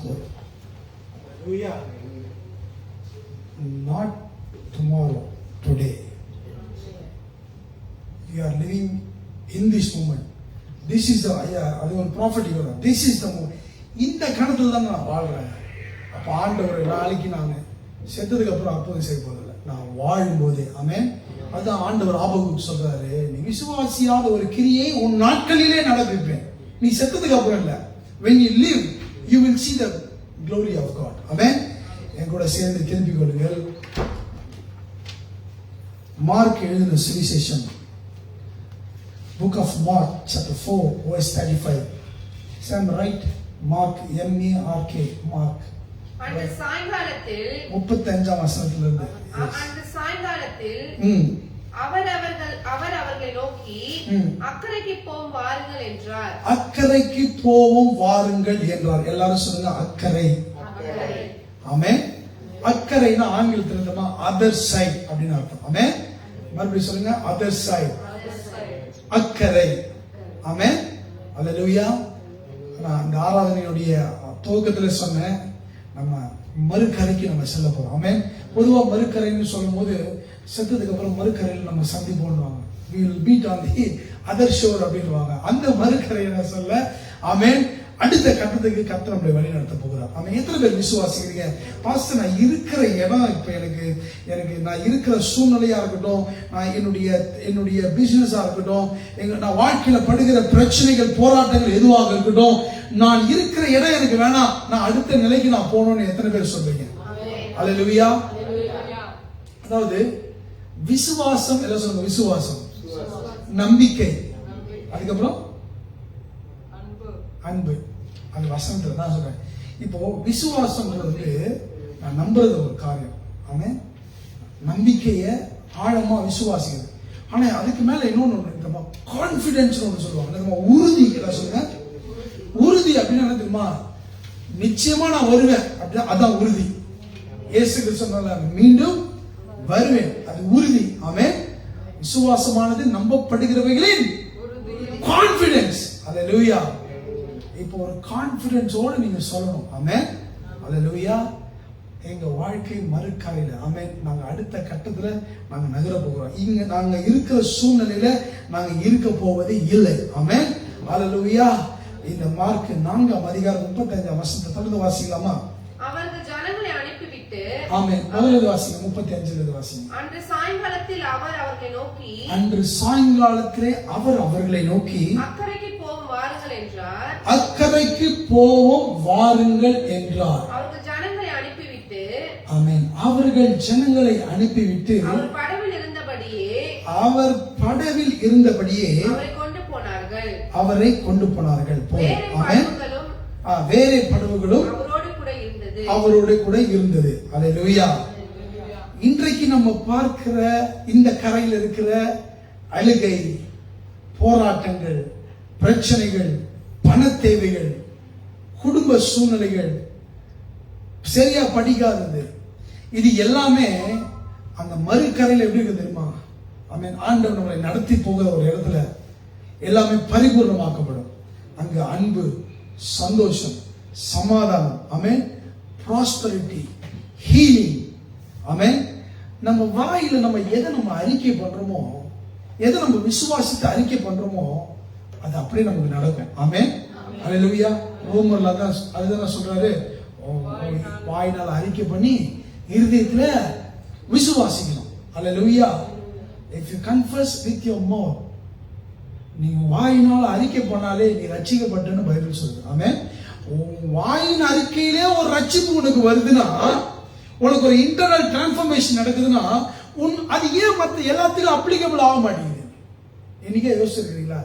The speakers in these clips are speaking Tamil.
Hallelujah. Not tomorrow, today. We are living in this moment. This is the அது ஒரு ப்ராஃபிட் வரும். This is the moment. இந்த கணத்துல தான் நான் வாழ்றேன். அப்ப ஆண்டவர் நாளைக்கு நான் செத்ததுக்கு அப்புறம் அற்புதம் செய்ய போதில்லை, நான் வாழும்போதே. ஆமென். அதான் ஆண்டவர் ஆபகுக்கு சொல்றாரு, நீ விசுவாசியாத ஒரு கிரியை உன் நாட்களிலே நடப்பிப்பேன். நீ செத்ததுக்கு அப்புறம் இல்ல. When you live, you will see the glory of God. ஆமென். என் கூட சேர்ந்து திருப்பிக் கொள்ளுங்கள். மார்க் எழுதின சுவிசேஷம், Book of Mark, chapter 4, verse 35. Sam, right? Mark, M-A-R-K, Mark. அந்த சாயங்காலத்தில் 35 வசனத்திலிருந்து. அந்த சாயங்காலத்தில் அவர் அவர்களை நோக்கி அக்கறைக்கு போவோம் வாருங்கள் என்றார். அக்கறைக்கு போவோம் வாருங்கள் என்றார். எல்லாரும் சொல்லுங்க, அக்கறை. ஆமென். அக்கறைனா ஆங்கிலத்தில் இருந்தமா அதர் சைட் அப்படின்னு அர்த்தம். ஆமென். மறுபடியும் சொல்லுங்க, அதர் சைட், அக்கறை. ஆமென். அல்லேலூயா. நான் இந்த ஆராதனையுடைய துவக்கத்தில் சொன்னேன், நம்ம மறுக்கரைக்கு நம்ம செல்ல போறோம். ஆமென். பொதுவா மறுக்கரைன்னு சொல்லும் போது செத்ததுக்கு அப்புறம் மறுக்கரையில் நம்ம சந்திப்போம்னுவாங்க. we will meet on the other shore அப்படின்னுவாங்க. அந்த மறுக்கரையை சொல்ல. ஆமென். அடுத்த கட்டத்துக்கு கர்த்தர் நம்மளை வழி நடத்த போகிறார். ஆமென். எத்தனை பேர் விசுவாசிக்கிறீங்க? பாஸ்டர், நான் இருக்கிற இடம், இப்ப எனக்கு நான் இருக்கிற சூழ்நிலையா இருக்கட்டும், நான் என்னுடைய பிசினஸா இருக்கட்டும், நான் வாழ்க்கையில படுகிற பிரச்சனைகள், போராட்டங்கள் எதுவாக இருக்கட்டும், நான் இருக்கிற இடம் எனக்கு வேணாம், நான் அடுத்த நிலைக்கு நான் போகணும்னு எத்தனை பேர் சொல்றீங்க? அல்லேலூயா. அதாவது விசுவாசம், எல்லாம் சொல்லுங்க, விசுவாசம், நம்பிக்கை, அதுக்கப்புறம் அன்பு. அந்த வசனத்துல தான் சொல்றேன். இப்போ விசுவாசம்ன்றது நான் நம்புறது ஒரு காரியம். ஆமென். நம்பிக்கைய ஆழமா விசுவாசிக்கிறது. ஆனா அதுக்கு மேல இன்னொன்னு கான்ஃபிடன்ஸ் ஒன்று சொல்லுவாங்க, உறுதி. எல்லாம் சொல்லுங்க, உறுதி அப்படின்னா என்ன தெரியுமா? நிச்சயமா நான் வருவேன் அப்படின்னா அதான் உறுதி. இயேசு கிறிஸ்து சொன்னார், மீண்டும் வருவேன், அது உறுதி. ஆமென். விசுவாசமானது நம்பப்படுகிறவைகளின் கான்ஃபிடன்ஸ். அல்லேலூயா. இப்போ ஒரு கான்ஃபிடன்ஸோட நீங்க சொல்லணும். ஆமென். அல்லேலூயா. எங்க வாழ்க்கை மறுக்கரையில, ஆமென், நாங்க அடுத்த கட்டத்துல நாங்க நகர போகிறோம். இங்க நாங்க இருக்கிற சூழ்நிலையில நாங்க இருக்க போவது இல்லை. ஆமென். அல்லேலூயா. இந்த மார்க் 4 அதிகாரம் 35 வசனத்தை தொடர்ந்து வாசிக்கலாமா? அவர்கள் ஜனங்களை அனுப்பிவிட்டு. ஆமென். முதல்ல வாசிங்க, 35 வாசிங்க. அன்று சாயங்காலத்தில் அவர் அவர்களை நோக்கி, அன்று சாயங்காலத்திலே அவர் அவர்களை நோக்கி அக்கறைக்கு போவோம் வாருங்கள் என்றார். அக்கறைக்கு போவோம் வாருங்கள் என்றார். அவர்கள் ஜனங்களை அனுப்பிவிட்டு. ஆமென். அவர்கள் ஜனங்களை அனுப்பிவிட்டு அவர் படவில் இருந்தபடியே அவரை கொண்டு போனார்கள். வேறே படகுகளும் அவரோடு கூட இருந்தது. அல்லேலூயா. இன்றைக்கு நம்ம பார்க்கிற இந்த கரையில் இருக்கிற அழுகை, போராட்டங்கள், பிரச்சனைகள், பண தேவைகள், குடும்ப சூழ்நிலைகள், சரியா படிக்காதது, இது எல்லாமே அந்த மறுக்கரையில் எப்படி இருக்கு தெரியுமா? ஆமென். ஆண்டவர் நம்மளை நடத்தி போகிற ஒரு இடத்துல எல்லாமே பரிபூர்ணமாக்கப்படும். அங்க அன்பு, சந்தோஷம், சமாதானம், ஆமென், ப்ராஸ்பரிட்டி, ஹீலிங். ஆமென். நம்ம வாயில நம்ம எதை நம்ம அறிக்கை பண்றோமோ, எதை நம்ம விசுவாசித்து அறிக்கை பண்றோமோ, அது அப்படியே நமக்கு நடக்கும். ஆமென். அல்லேலூயா. ரோமர்ல தான் அதுதான் சொல்றாரு, வாயினால் அறிக்கை பண்ணி இருதயத்துல விசுவாசிக்கணும். அல்லேலூயா. If you confess with your mouth, நீங்க வாயினால் அறிக்கை பண்ணாலே நீ ரட்சிக்கப்பட்டன்னு பைபிள் சொல்லுது. ஆமென். வாயின் அறிக்கையிலே ஒரு ரட்சிப்பு உனக்கு வருதுன்னா, உனக்கு ஒரு இன்டர்னல் டிரான்ஸ்ஃபர்மேஷன் நடக்குதுன்னா, அது ஏன் மற்ற எல்லாத்துக்கும் அப்ளிகபிள் ஆக மாட்டேங்குது? என்னைக்கே யோசிச்சிருக்கீங்களா?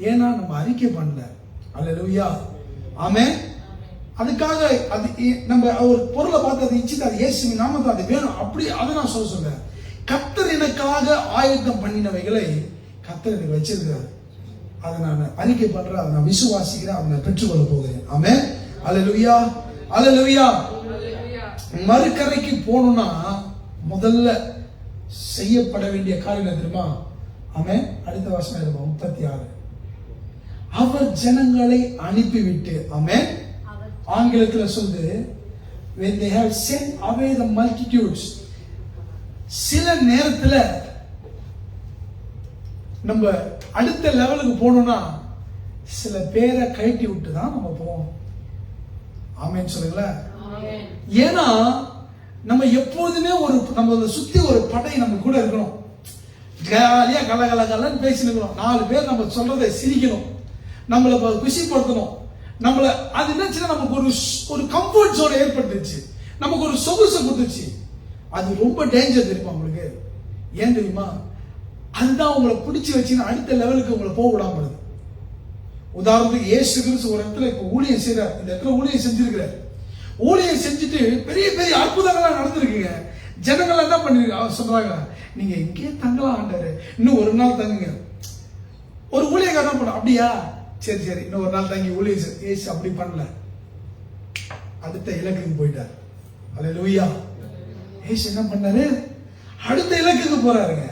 ஏன்னா நம்ம அறிக்கை பண்ணல. அல்லேலூயா. ஆமென். அதுக்காக அது நம்ம ஒரு பொருளை பார்த்து அதை இச்சிட்டு அது இயேசுவின் நாமத்தில் அது வேணும் அப்படி அதை நான் சொல்றேன். கர்த்தர் எனக்காக ஆயத்தம் பண்ணினவைகளை கர்த்தர் எனக்கு வச்சிருக்கிறார். அதை நான் அறிக்கை பண்றேன், அதை நான் விசுவாசிக்கிறேன், அதை நான் பெற்றுக்கொள்ள போகிறேன். ஆமென். அல்லேலூயா. அல்லேலூயா. மறுக்கரைக்கு போகணும்னா முதல்ல செய்யப்பட வேண்டிய காரியம் தெரியுமா? ஆமென். அடுத்த வசனம் 36. அவர் ஜனங்களை அனுப்பிவிட்டு. ஆமென். ஆங்கிலத்துல சொல்லுது, when they have sent away the multitudes. சில நேரத்துல நம்ம அடுத்த லெவலுக்கு போகணும்னா சில பேரை கழட்டி விட்டு தான் நம்ம போவோம். ஆமென் சொல்லுங்களேன். ஏன்னா நம்ம எப்போதுமே நம்மளை சுத்தி ஒரு படை நம்ம கூட இருக்கணும். ஜாலியா கலகலன்னு பேசினுக்கிறோம். 4 பேர் நம்ம சொல்றதை சிரிக்கணும், நம்மளை குஷிப்படுத்தணும். நம்மள அது என்னச்சுன்னா நமக்கு ஒரு கம்ஃபர்ட் ஜோன் ஏற்பட்டுச்சு, நமக்கு ஒரு சொகுசு கொடுத்துச்சு. அது ரொம்ப டேஞ்சர் தெரியுமா உங்களுக்கு? ஏன் தெரியுமா? அதுதான் உங்களை பிடிச்சி வச்சுன்னா அடுத்த லெவலுக்கு உங்களை போக விடாம வருது. உதாரணத்துக்கு இயேசு கிறிஸ்து ஒரு இடத்துல இப்ப ஊழியம் செய்யறார். இந்த இடத்துல ஊழியம் செஞ்சிருக்கிறார். ஊழியம் செஞ்சுட்டு பெரிய பெரிய அற்புதங்கள்லாம் நடந்திருக்குங்க. ஜனங்கள் என்ன பண்ணிருக்காங்க சொல்றாங்க, நீங்க இங்கே தங்கலாம் ஆண்டாரு, இன்னும் ஒரு நாள் தங்குங்க. ஒரு ஊழியக்காரன் என்ன பண்ண, அப்படியா சரி இன்னும் ஒரு நாள் தங்கி ஊழியம். இயேசு அப்படி பண்ணல, அடுத்த இலக்குக்கு போயிட்டார். அல்லேலூயா. இயேசு என்ன பண்ணாரு, அடுத்த இலக்குக்கு போறாருங்க.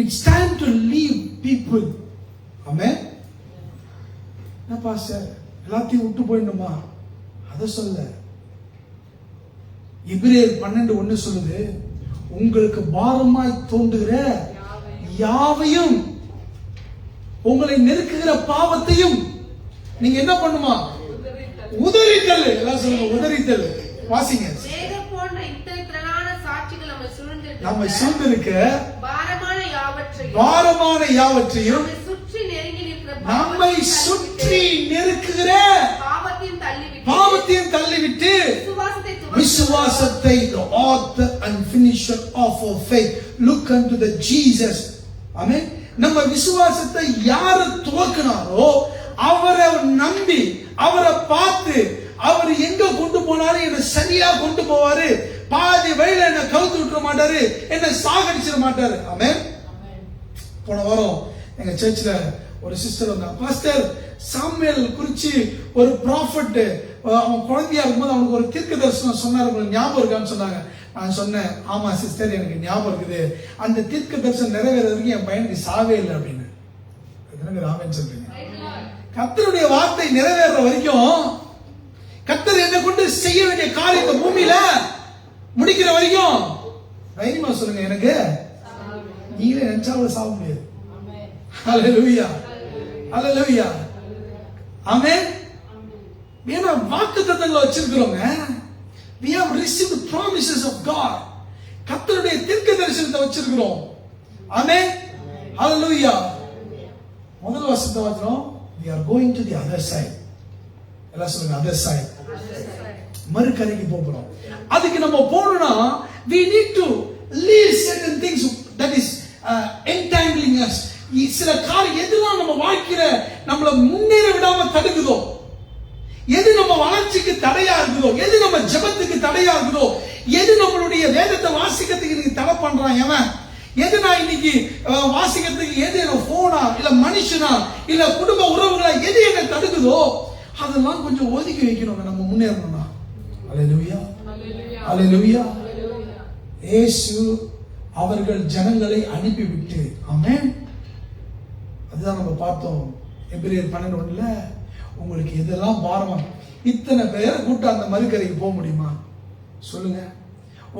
It's time to leave people. Amen. என்ன பாஸ்டர் எல்லாத்தையும் விட்டு போயிடணுமா? அத சொல்ல. எபிரேயர் 12:1 சொல்லுது, உங்களுக்கு பாரமாய் தோன்றுகிற யாவையும், உங்களை நெருக்குகிற பாவத்தையும் நீங்க என்ன பண்ணுமா? உதறித்தல். எல்லாம் சொல்லுங்க, உதறித்தல். வாசிங்க. போன்ற இத்தனை திரளான சாட்சிகள் நம்மை சூழ்ந்திருக்க பாரமான யாவற்றையும் நம்மை சுற்றி நெருக்குகிற பாவத்தையும் தள்ளிவிட்டு விசுவாசத்தை, the author and finisher of our faith, look unto the Jesus. ஆமென். நம்ம விசுவாசத்தை யாரு துவக்கினாரோ அவரை நம்பி, அவரை பார்த்து, அவர் எங்க கொண்டு போனாரு என்ன சரியா கொண்டு போவாரு. பாதி வழியில என்ன கவுத்து விட்டுற மாட்டாரு, என்ன சாகடிச்சிட மாட்டாரு. ஆமென். போன வாரம் எங்க சர்ச்ல ஒரு சிஸ்டர் வந்தாங்க. பாஸ்டர், சாமுவேல் குறிச்சு ஒரு ப்ராஃபட் அவன் குழந்தையா இருக்கும்போது அவனுக்கு ஒரு தீர்க்க தரிசனம் சொன்னாரு, உங்களுக்கு ஞாபகம் இருக்கான்னு சொன்னாங்க. நான் சொன்னேன், ஆமா சிஸ்டர் எனக்கு ஞாபகம் இருக்குது, அந்த தீர்க்க தரிசனம் நிறைவேறதுக்கு என் பையனுக்கு சாவே இல்லை அப்படின்னு. ஆமென் சொல்றீங்க. கர்த்தருடைய வார்த்தை நிறைவேற வரைக்கும், கர்த்தர் என்ன கொண்டு செய்ய வேண்டிய காரியத்தை பூமியில முடிக்கிற வரைக்கும் தைரியமா சொல்லுங்க, எனக்கு நீங்களே நினைச்சாலும் சாக முடியாது. ஹல்லேலூயா, ஹல்லேலூயா, ஆமென். ஏன்னா வாக்குத்தத்தங்களை வச்சிருக்கிறோங்க. we have received the promises of God. கர்த்தருடைய தீர்க்க தரிசனத்தை வச்சிருக்கிறோம். ஆமென், ஹல்லேலூயா. முதல் வசனத்தை வாசிக்கிறோம், we are going to the other side. எல்லாம் சொல்லுங்க, other side. மறுகரைக்கு போறோம். அதுக்கு நம்ம போறோம்னா we need to leave certain things that is entangling us. சில காரியம் எதுலாம் நம்ம வாழ்க்கையில நம்மள முன்னேற விடாம தடுக்குதோ, எது நம்ம வளர்ச்சிக்கு தடையா இருக்குதோ, எது நம்ம ஜெபத்துக்கு தடையா இருக்குதோ, எது நம்மளுடைய வேதத்தை வாசிக்கிறதுக்கு நீங்க தடை பண்றான் எவன், எது நான் இன்னைக்கு வாசிக்கிறதுக்கு, எது என்ன போனா இல்ல மனுஷனா இல்ல குடும்ப உறவுகளா எது என்ன தடுக்குதோ அதெல்லாம் கொஞ்சம் ஒதுக்கி வைக்கணும் நம்ம முன்னேறணும்னா. அல்லேலூயா, அல்லேலூயா. இயேசு அவர்கள் ஜனங்களை அனுப்பிவிட்டு, ஆமென். அதுதான் நம்ம பார்த்தோம் எபிரேயர் 12:1. உங்களுக்கு எதெல்லாம் பாரமா, இத்தனை பேரை கூட்ட அந்த மறுக்கரைக்கு போக முடியுமா சொல்லுங்க?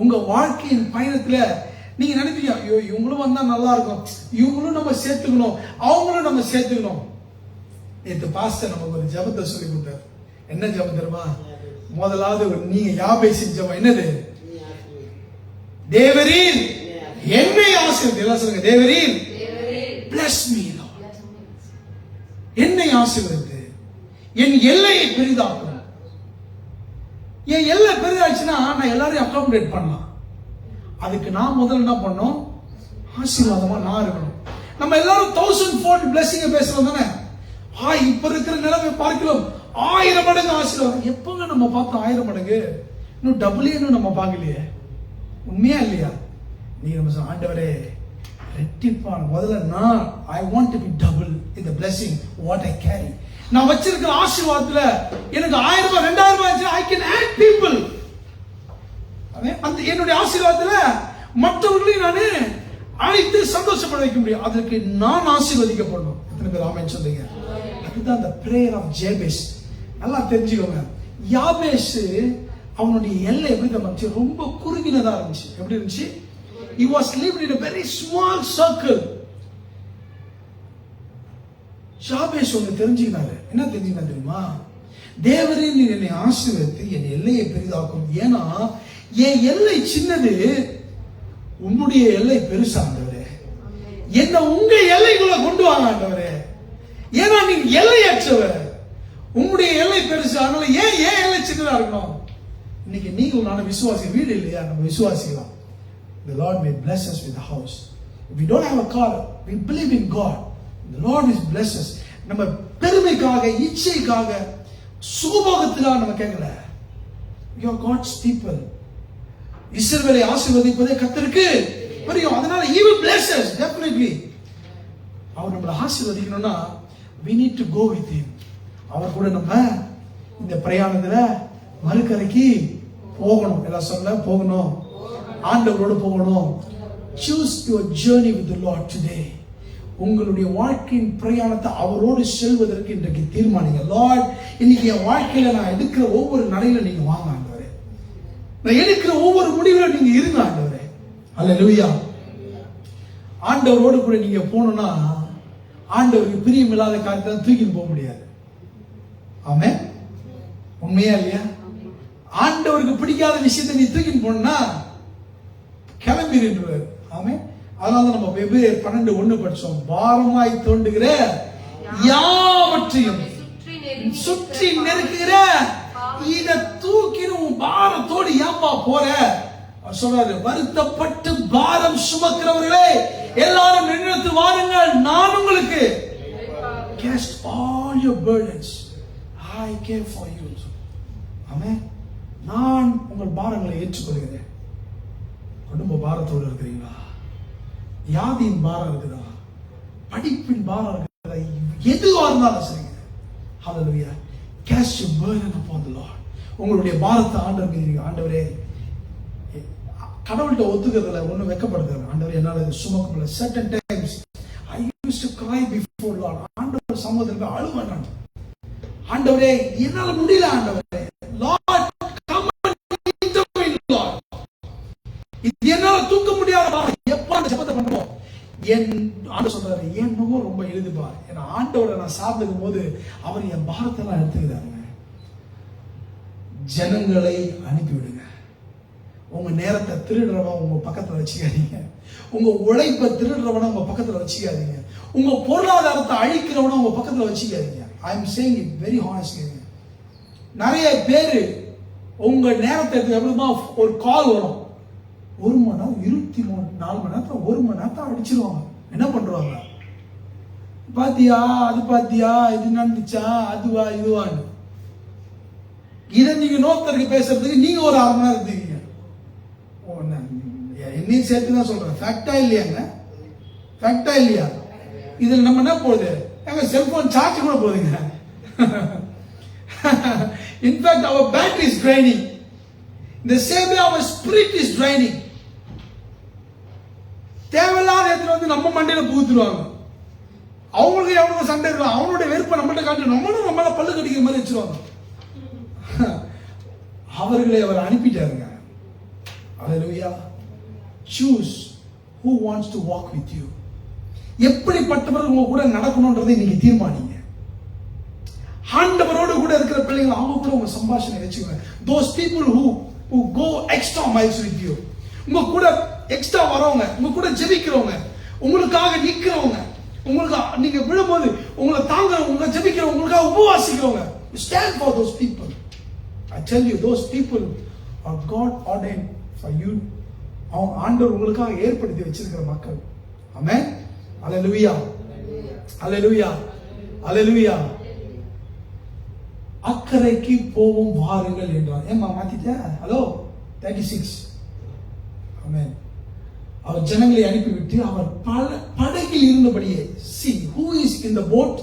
உங்க வாழ்க்கையின் பயணத்துல நீங்க நினைப்பீங்க, ஐயோ இவங்களும் வந்தா நல்லா இருக்கும், இவங்களும் நம்ம சேர்த்துக்கணும், அவங்களும் நம்ம சேர்த்துக்கணும். நேற்று பாஸ்டர் நமக்கு ஒரு ஜபத்தை சொல்லி கொடுத்தார். என்ன ஜபம் தெரியுமா? முதலாவது நீங்க யாபேசின் ஜபம் என்னது? தேவரீர் என்னை ஆசீர்வதி. எல்லாம் சொல்லுங்க, தேவரீர் bless me Lord. என்னை ஆசீர்வதித்து என் எல்லையை பெரிதாக்கும். என் எல்லை பெரிதாச்சுன்னா நான் எல்லாரையும் அகாமடேட் பண்ணலாம். அதுக்கு நான் முதல்ல என்ன பண்ணணும்? ஆசீர்வாதமா நான் இருக்கணும். நம்ம எல்லாரும் 1000-fold blessing பேசுறோம் தானே? இப்ப இருக்கிற நிலைமை பார்க்கலாம் 1000 மடங்கு ஆசீர்வாதம். எப்பங்க நம்ம பார்த்தோம் 1000 மடங்கு? இன்னும் டபுளே இன்னும் நம்ம பார்க்கலையே. உண்மையா இல்லையா? நீங்க நம்ம ஆண்டவரே ரெட்டிப்பான முதல்ல நான் I want to be double in the blessing what I carry. நான் வச்சிருக்கிற ஆசீர்வாதத்துல எனக்கு 1000 ரூபாய் 2000 ரூபாய் I can add people. அந்த என்னுடைய ஆசீர்வாதத்துல மற்றவர்களையும் நானே அழைத்து சந்தோஷப்பட வைக்க முடியும். அதற்கு நான் ஆசீர்வதிக்கப்படணும். எத்தனை பேர் ஆமென் சொல்றீங்க? அதுதான் the prayer of Jabez. நல்லா தெரிஞ்சுக்கோங்க. யாபேஸ் அவனுடைய எல்லை எப்படி இருந்துச்சு? ரொம்ப குறுகினதா இருந்துச்சு. எப்படி இருந்துச்சு? He was lived in a very small circle. யாபேஸ் ஒன்று தெரிஞ்சுக்கினாரு. என்ன தெரிஞ்சுக்கினா தெரியுமா? தேவரே நீ என்னை ஆசீர்வதித்து என் எல்லையை பெரிதாக்கும். ஏன்னா என் எல்லை சின்னது, உன்னுடைய எல்லை பெருசா ஆண்டவரே. என்ன உங்க எல்லைக்குள்ள கொண்டு வாங்க ஆண்டவரே. ஏன்னா நீங்க எல்லையற்றவர், உங்களுடைய எல்லை பெருசு. அதனால ஏன் எல்லை சின்னதா இருக்கணும்? இன்னைக்கு நீங்க நானும் விசுவாசி வீடு இல்லையா? நம்ம விசுவாசிக்கலாம். The Lord may bless us with a house. If we don't have a car, we believe in God. The Lord is bless us. நம்ம பெருமைக்காக, இச்சைக்காக, சுகபோகத்துக்காக நம்ம கேட்கல. You are God's people. இஸ்ரவேலை ஆசீர்வதிப்பதே கர்த்தருக்கு பிரியம். அதனால he will bless us definitely. அவர் நம்மளை ஆசீர்வதிக்கணும்னா we need to go with him. அவர் கூட நம்ம இந்த பிரயாணத்துல மறுக்கரைக்கு போகணும். எல்லாம் சொல்ல போகணும், ஆண்டவரோடு போகணும். Choose your journey with the Lord today. உங்களுடைய வாழ்க்கையின் பிரயாணத்தை அவரோடு செல்வதற்கு இன்றைக்கு தீர்மானிங்க. லார்ட், இன்னைக்கு என் வாழ்க்கையில நான் எடுக்கிற ஒவ்வொரு நடையில நீங்க வாங்க ஆண்டவரே. நான் எடுக்கிற ஒவ்வொரு முடிவுல நீங்க இருங்க ஆண்டவரே. அல்லேலூயா. ஆண்டவரோடு கூட நீங்க போகணும்னா ஆண்டவருக்கு பிரியமில்லாத காரியத்தை தூக்கிட்டு போக முடியாது. ஆமென். உண்மையா இல்லையா? ஆண்டவருக்கு பிடிக்காத விஷயத்தை நீ தூக்கிட்டு போனா கிளம்பிடுவார். ஆமென். அதனால நம்ம வெவ்வேறு 12:1 படிச்சோம். பாரமாய் தோன்றுகிற யாவற்றையும் சுற்றி நெருக்குகிற இதை தூக்கின்னு உன் பாரத்தோடு ஏன்பா போற சொல்றாரு. வருத்தப்பட்டு பாரம் சுமக்கிறவர்களே எல்லாரும் நின்று வாருங்கள், நான் உங்களுக்கு cast all your burdens, I care for you. ஆமென். நான் உங்கள் பாரங்களை ஏற்றுக்கொள்கிறேன். குடும்ப பாரத்தோடு இருக்கிறீங்களா? வியாதியின் பாரம் இருக்குதா? படிப்பின் பாரம் இருக்குதா? எதுவா இருந்தாலும் சரிங்க. ஹalleluya. Cast your burden upon the Lord. உங்களுடைய பாரத்தை ஆண்டவர் மீது. ஆண்டவரே, கடவுள்கிட்ட ஒத்துக்கிறதுல ஒன்றும் வெட்கப்படுறது. ஆண்டவரே, என்னால சுமக்க முடியல. certain times I used to cry before Lord. ஆண்டவர் சமூகத்துல அழுவேன் நான். ஆண்டவரே, என்னால முடியல ஆண்டவரே. Lord, come and intervene Lord. இது என்னால தூக்க முடியாதா? எப்ப அந்த ஜெபத்தை பண்ணுவோம்? என் ஆண்டவர் சொல்றாரு, என் நுகம் ரொம்ப எழுதுப்பா. ஏன்னா ஆண்டவரை நான் சாப்பிடும் போது அவர் என் பாரத்தை எல்லாம் எடுத்துக்கிறாருங்க. ஜனங்களை அனுப்பிவிடுங்க. உங்க நேரத்தை திருடுறவன் உங்க பக்கத்துல வச்சுக்காதீங்க. உங்க உழைப்பை திருடுறவன உங்க பக்கத்துல வச்சுக்காதீங்க. உங்க பொருளாதாரத்தை அழிக்கிறவன உங்க பக்கத்துல வச்சுக்காதீங்க. I am saying it very honestly. நிறைய பேரு உங்க நேரத்தை எப்படிமா ஒரு கால் வரும், 1 மணி நேரம் 24 மணி நேரத்துல 1 மணி நேரத்தை அடிச்சிருவாங்க. என்ன பண்றாங்க? பாத்தியா, அது பாத்தியா, இது நடந்துச்சா, அதுவா இதுவான்னு. இதை நீங்க நோக்கருக்கு பேசுறதுக்கு நீங்க ஒரு 1/2 மணி நேரம் இருந்தீங்க. என்னையும் சேர்த்து தான் சொல்றேன். ஃபேக்டா இல்லையாங்க? ஃபேக்டா இல்லையா? இதுல நம்ம என்ன போகுது? எங்க செல்போன் சார்ஜ் கூட போகுதுங்க. In fact, our battery is draining. The same way our spirit is draining. தேவையில்லாத இடத்துல வந்து நம்ம மண்டையில புகுத்துருவாங்க. அவங்களுக்கு எவ்வளவு சண்டை இருக்கும், அவனுடைய வெறுப்பை நம்மகிட்ட காட்டு, நம்மளும் நம்மள பல்லு கடிக்கிற மாதிரி வச்சிருவாங்க. அவர்களை அவர் அனுப்பிட்டாருங்க. Hallelujah. Choose who wants to walk with you. எப்படிப்பட்டவர்கள் உங்க கூட நடக்கணும்ன்றதை நீங்க தீர்மானிங்க. ஆண்டவரோடு கூட இருக்கிற பிள்ளைகள் அவங்க கூட உங்க சம்பாஷணை வச்சுக்கோங்க. Those people who go extra miles with you, உங்க கூட எக்ஸ்ட்ரா வரவங்க, உங்க கூட ஜெபிக்கிறவங்க, உங்களுக்காக நிக்கிறவங்க, உங்களுக்கு நீங்க விழும்போது உங்களை தாங்குறவங்க, உங்க ஜெபிக்கிறவங்க, உங்களுக்காக உபவாசிக்கிறவங்க. Stand for those people. I tell you, those people are God ordained for you. அவங்க ஆண்டவர் உங்களுக்காக ஏற்படுத்தி வச்சிருக்கிற மக்கள். ஆமென். அல்லேலூயா. அல்லேலூயா. அல்லேலூயா. அக்கறைக்கு போவோம் வாருங்கள் என்றார். ஏமா மாத்திட்ட? ஹலோ 36. ஆமென். அவர் ஜனங்களை அனுப்பிவிட்டு அவர் படகில் இருந்தபடியே, see who is in the boat?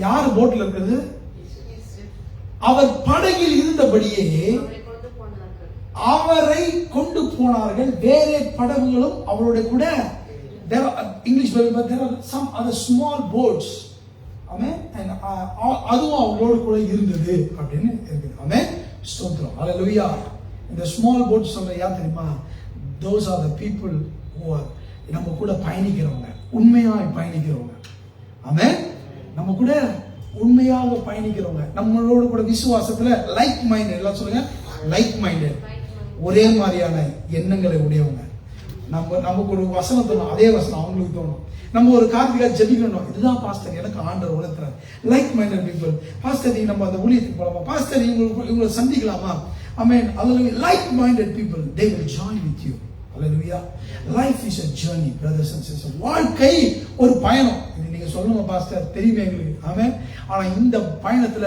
யார் போட்ல இருக்கிறது? அவர் படகில் இருந்தபடியே அவரை கொண்டு போனார்கள். வேறே படகுகளும் அவருடைய கூட. English there are some other small boats. ஆமென். அதுவும் அவங்களோடு கூட இருந்தது அப்படின்னு இருக்குது. ஆமென். ஸ்தோத்திரம். ஹalleluya. இந்த ஸ்மால் போட் சொல்ற யார் தெரியுமா? those are the people who are நம்ம கூட பயணிக்கிறவங்க, உண்மையாக பயணிக்கிறவங்க. ஆமென். நம்ம கூட உண்மையாக பயணிக்கிறவங்க, நம்மளோட கூட விசுவாசத்துல லைக் மைண்டட், எல்லாம் சொல்லுங்க லைக் மைண்டட், ஒரே மாதிரியான எண்ணங்களை உடையவங்க. நமக்கு ஒரு வசனம் தோணும், அதே வசனம் அவங்களுக்கு தோணும். நம்ம ஒரு காரியத்துக்காக ஜெபிக்கணும், இதுதான் பாஸ்டர் எனக்கு ஆண்டவர் உணர்த்துறாரு. Like minded people. பாஸ்டர் நீங்க நம்ம அந்த ஊழியத்துக்கு போலாமா, பாஸ்டர் இவங்களை சந்திக்கலாமா, ஆமென். அதுல like minded people they will join with you. Hallelujah. Life is a journey, brothers and sisters. வாழ்க்கை ஒரு பயணம். இது நீங்க சொல்லுங்க பாஸ்டர், தெரியுமே எங்களுக்கு. ஆமென். ஆனா இந்த பயணத்துல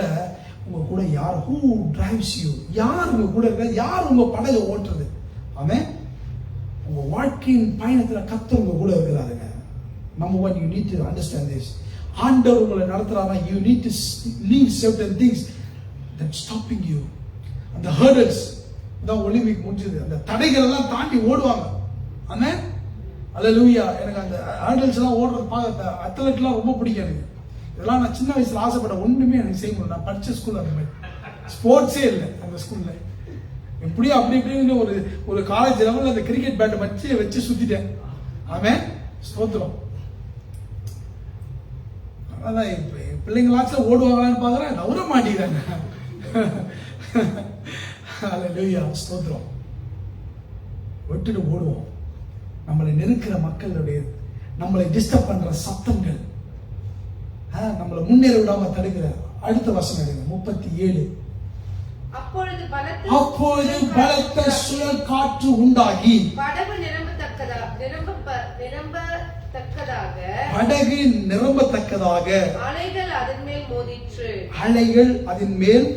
உங்க கூட யார், who drives you, யார் உங்க கூட இருக்க, யார் உங்க படகை ஓட்டுறது. ஆமென். உங்க வாழ்க்கையின் பயணத்துல கர்த்தர் உங்க கூட இருக்கிறாருங்க. Number one, you need to understand this. ஆண்டவர் உங்களை நடத்துறாருன்னா you need to leave certain things that stopping you. அந்த hurdles தான் ஒலிம்பிக் முடிஞ்சது, அந்த தடைகள் எல்லாம் தாண்டி ஓடுவாங்க. ஆமென். ஹalleluya. எனக்கு அந்த ஹர்டல்ஸ் எல்லாம் ஓடுறது பார்க்க அத்லெட்லாம் ரொம்ப பிடிக்கும் எனக்கு. இதெல்லாம் நான் சின்ன வயசுல ஆசைப்பட்ட, ஒண்ணுமே எனக்கு செய்ய முடியல. நான் படிச்ச ஸ்கூல் அந்த மாதிரி ஸ்போர்ட்ஸே இல்லை அந்த ஸ்கூல்ல. எப்படியோ அப்படி இப்படின்னு ஒரு காலேஜ் லெவலில் அந்த கிரிக்கெட் பேட்டை வச்சு சுத்திட்டேன். ஆமென். ஸ்தோத்திரம். அதான் பிள்ளைங்களாச்சும் ஓடுவாங்களான்னு பார்க்குறேன், நவர மாட்டேங்கிறாங்க. ஹalleluya. ஸ்தோத்திரம். விட்டுட்டு ஓடுவோம். நம்மளை நெருக்கிற மக்களுடைய, நம்மளை டிஸ்டர்ப் பண்ற சத்தங்கள், நம்மளை முன்னேற விடாம தடுக்கிற. அடுத்த வசனம் எடுங்க, 37. அப்பொழுது பலத்த சுழல் காற்று உண்டாகி படகு நிரம்பத்தக்கதாக அலைகள் அதன் மேல்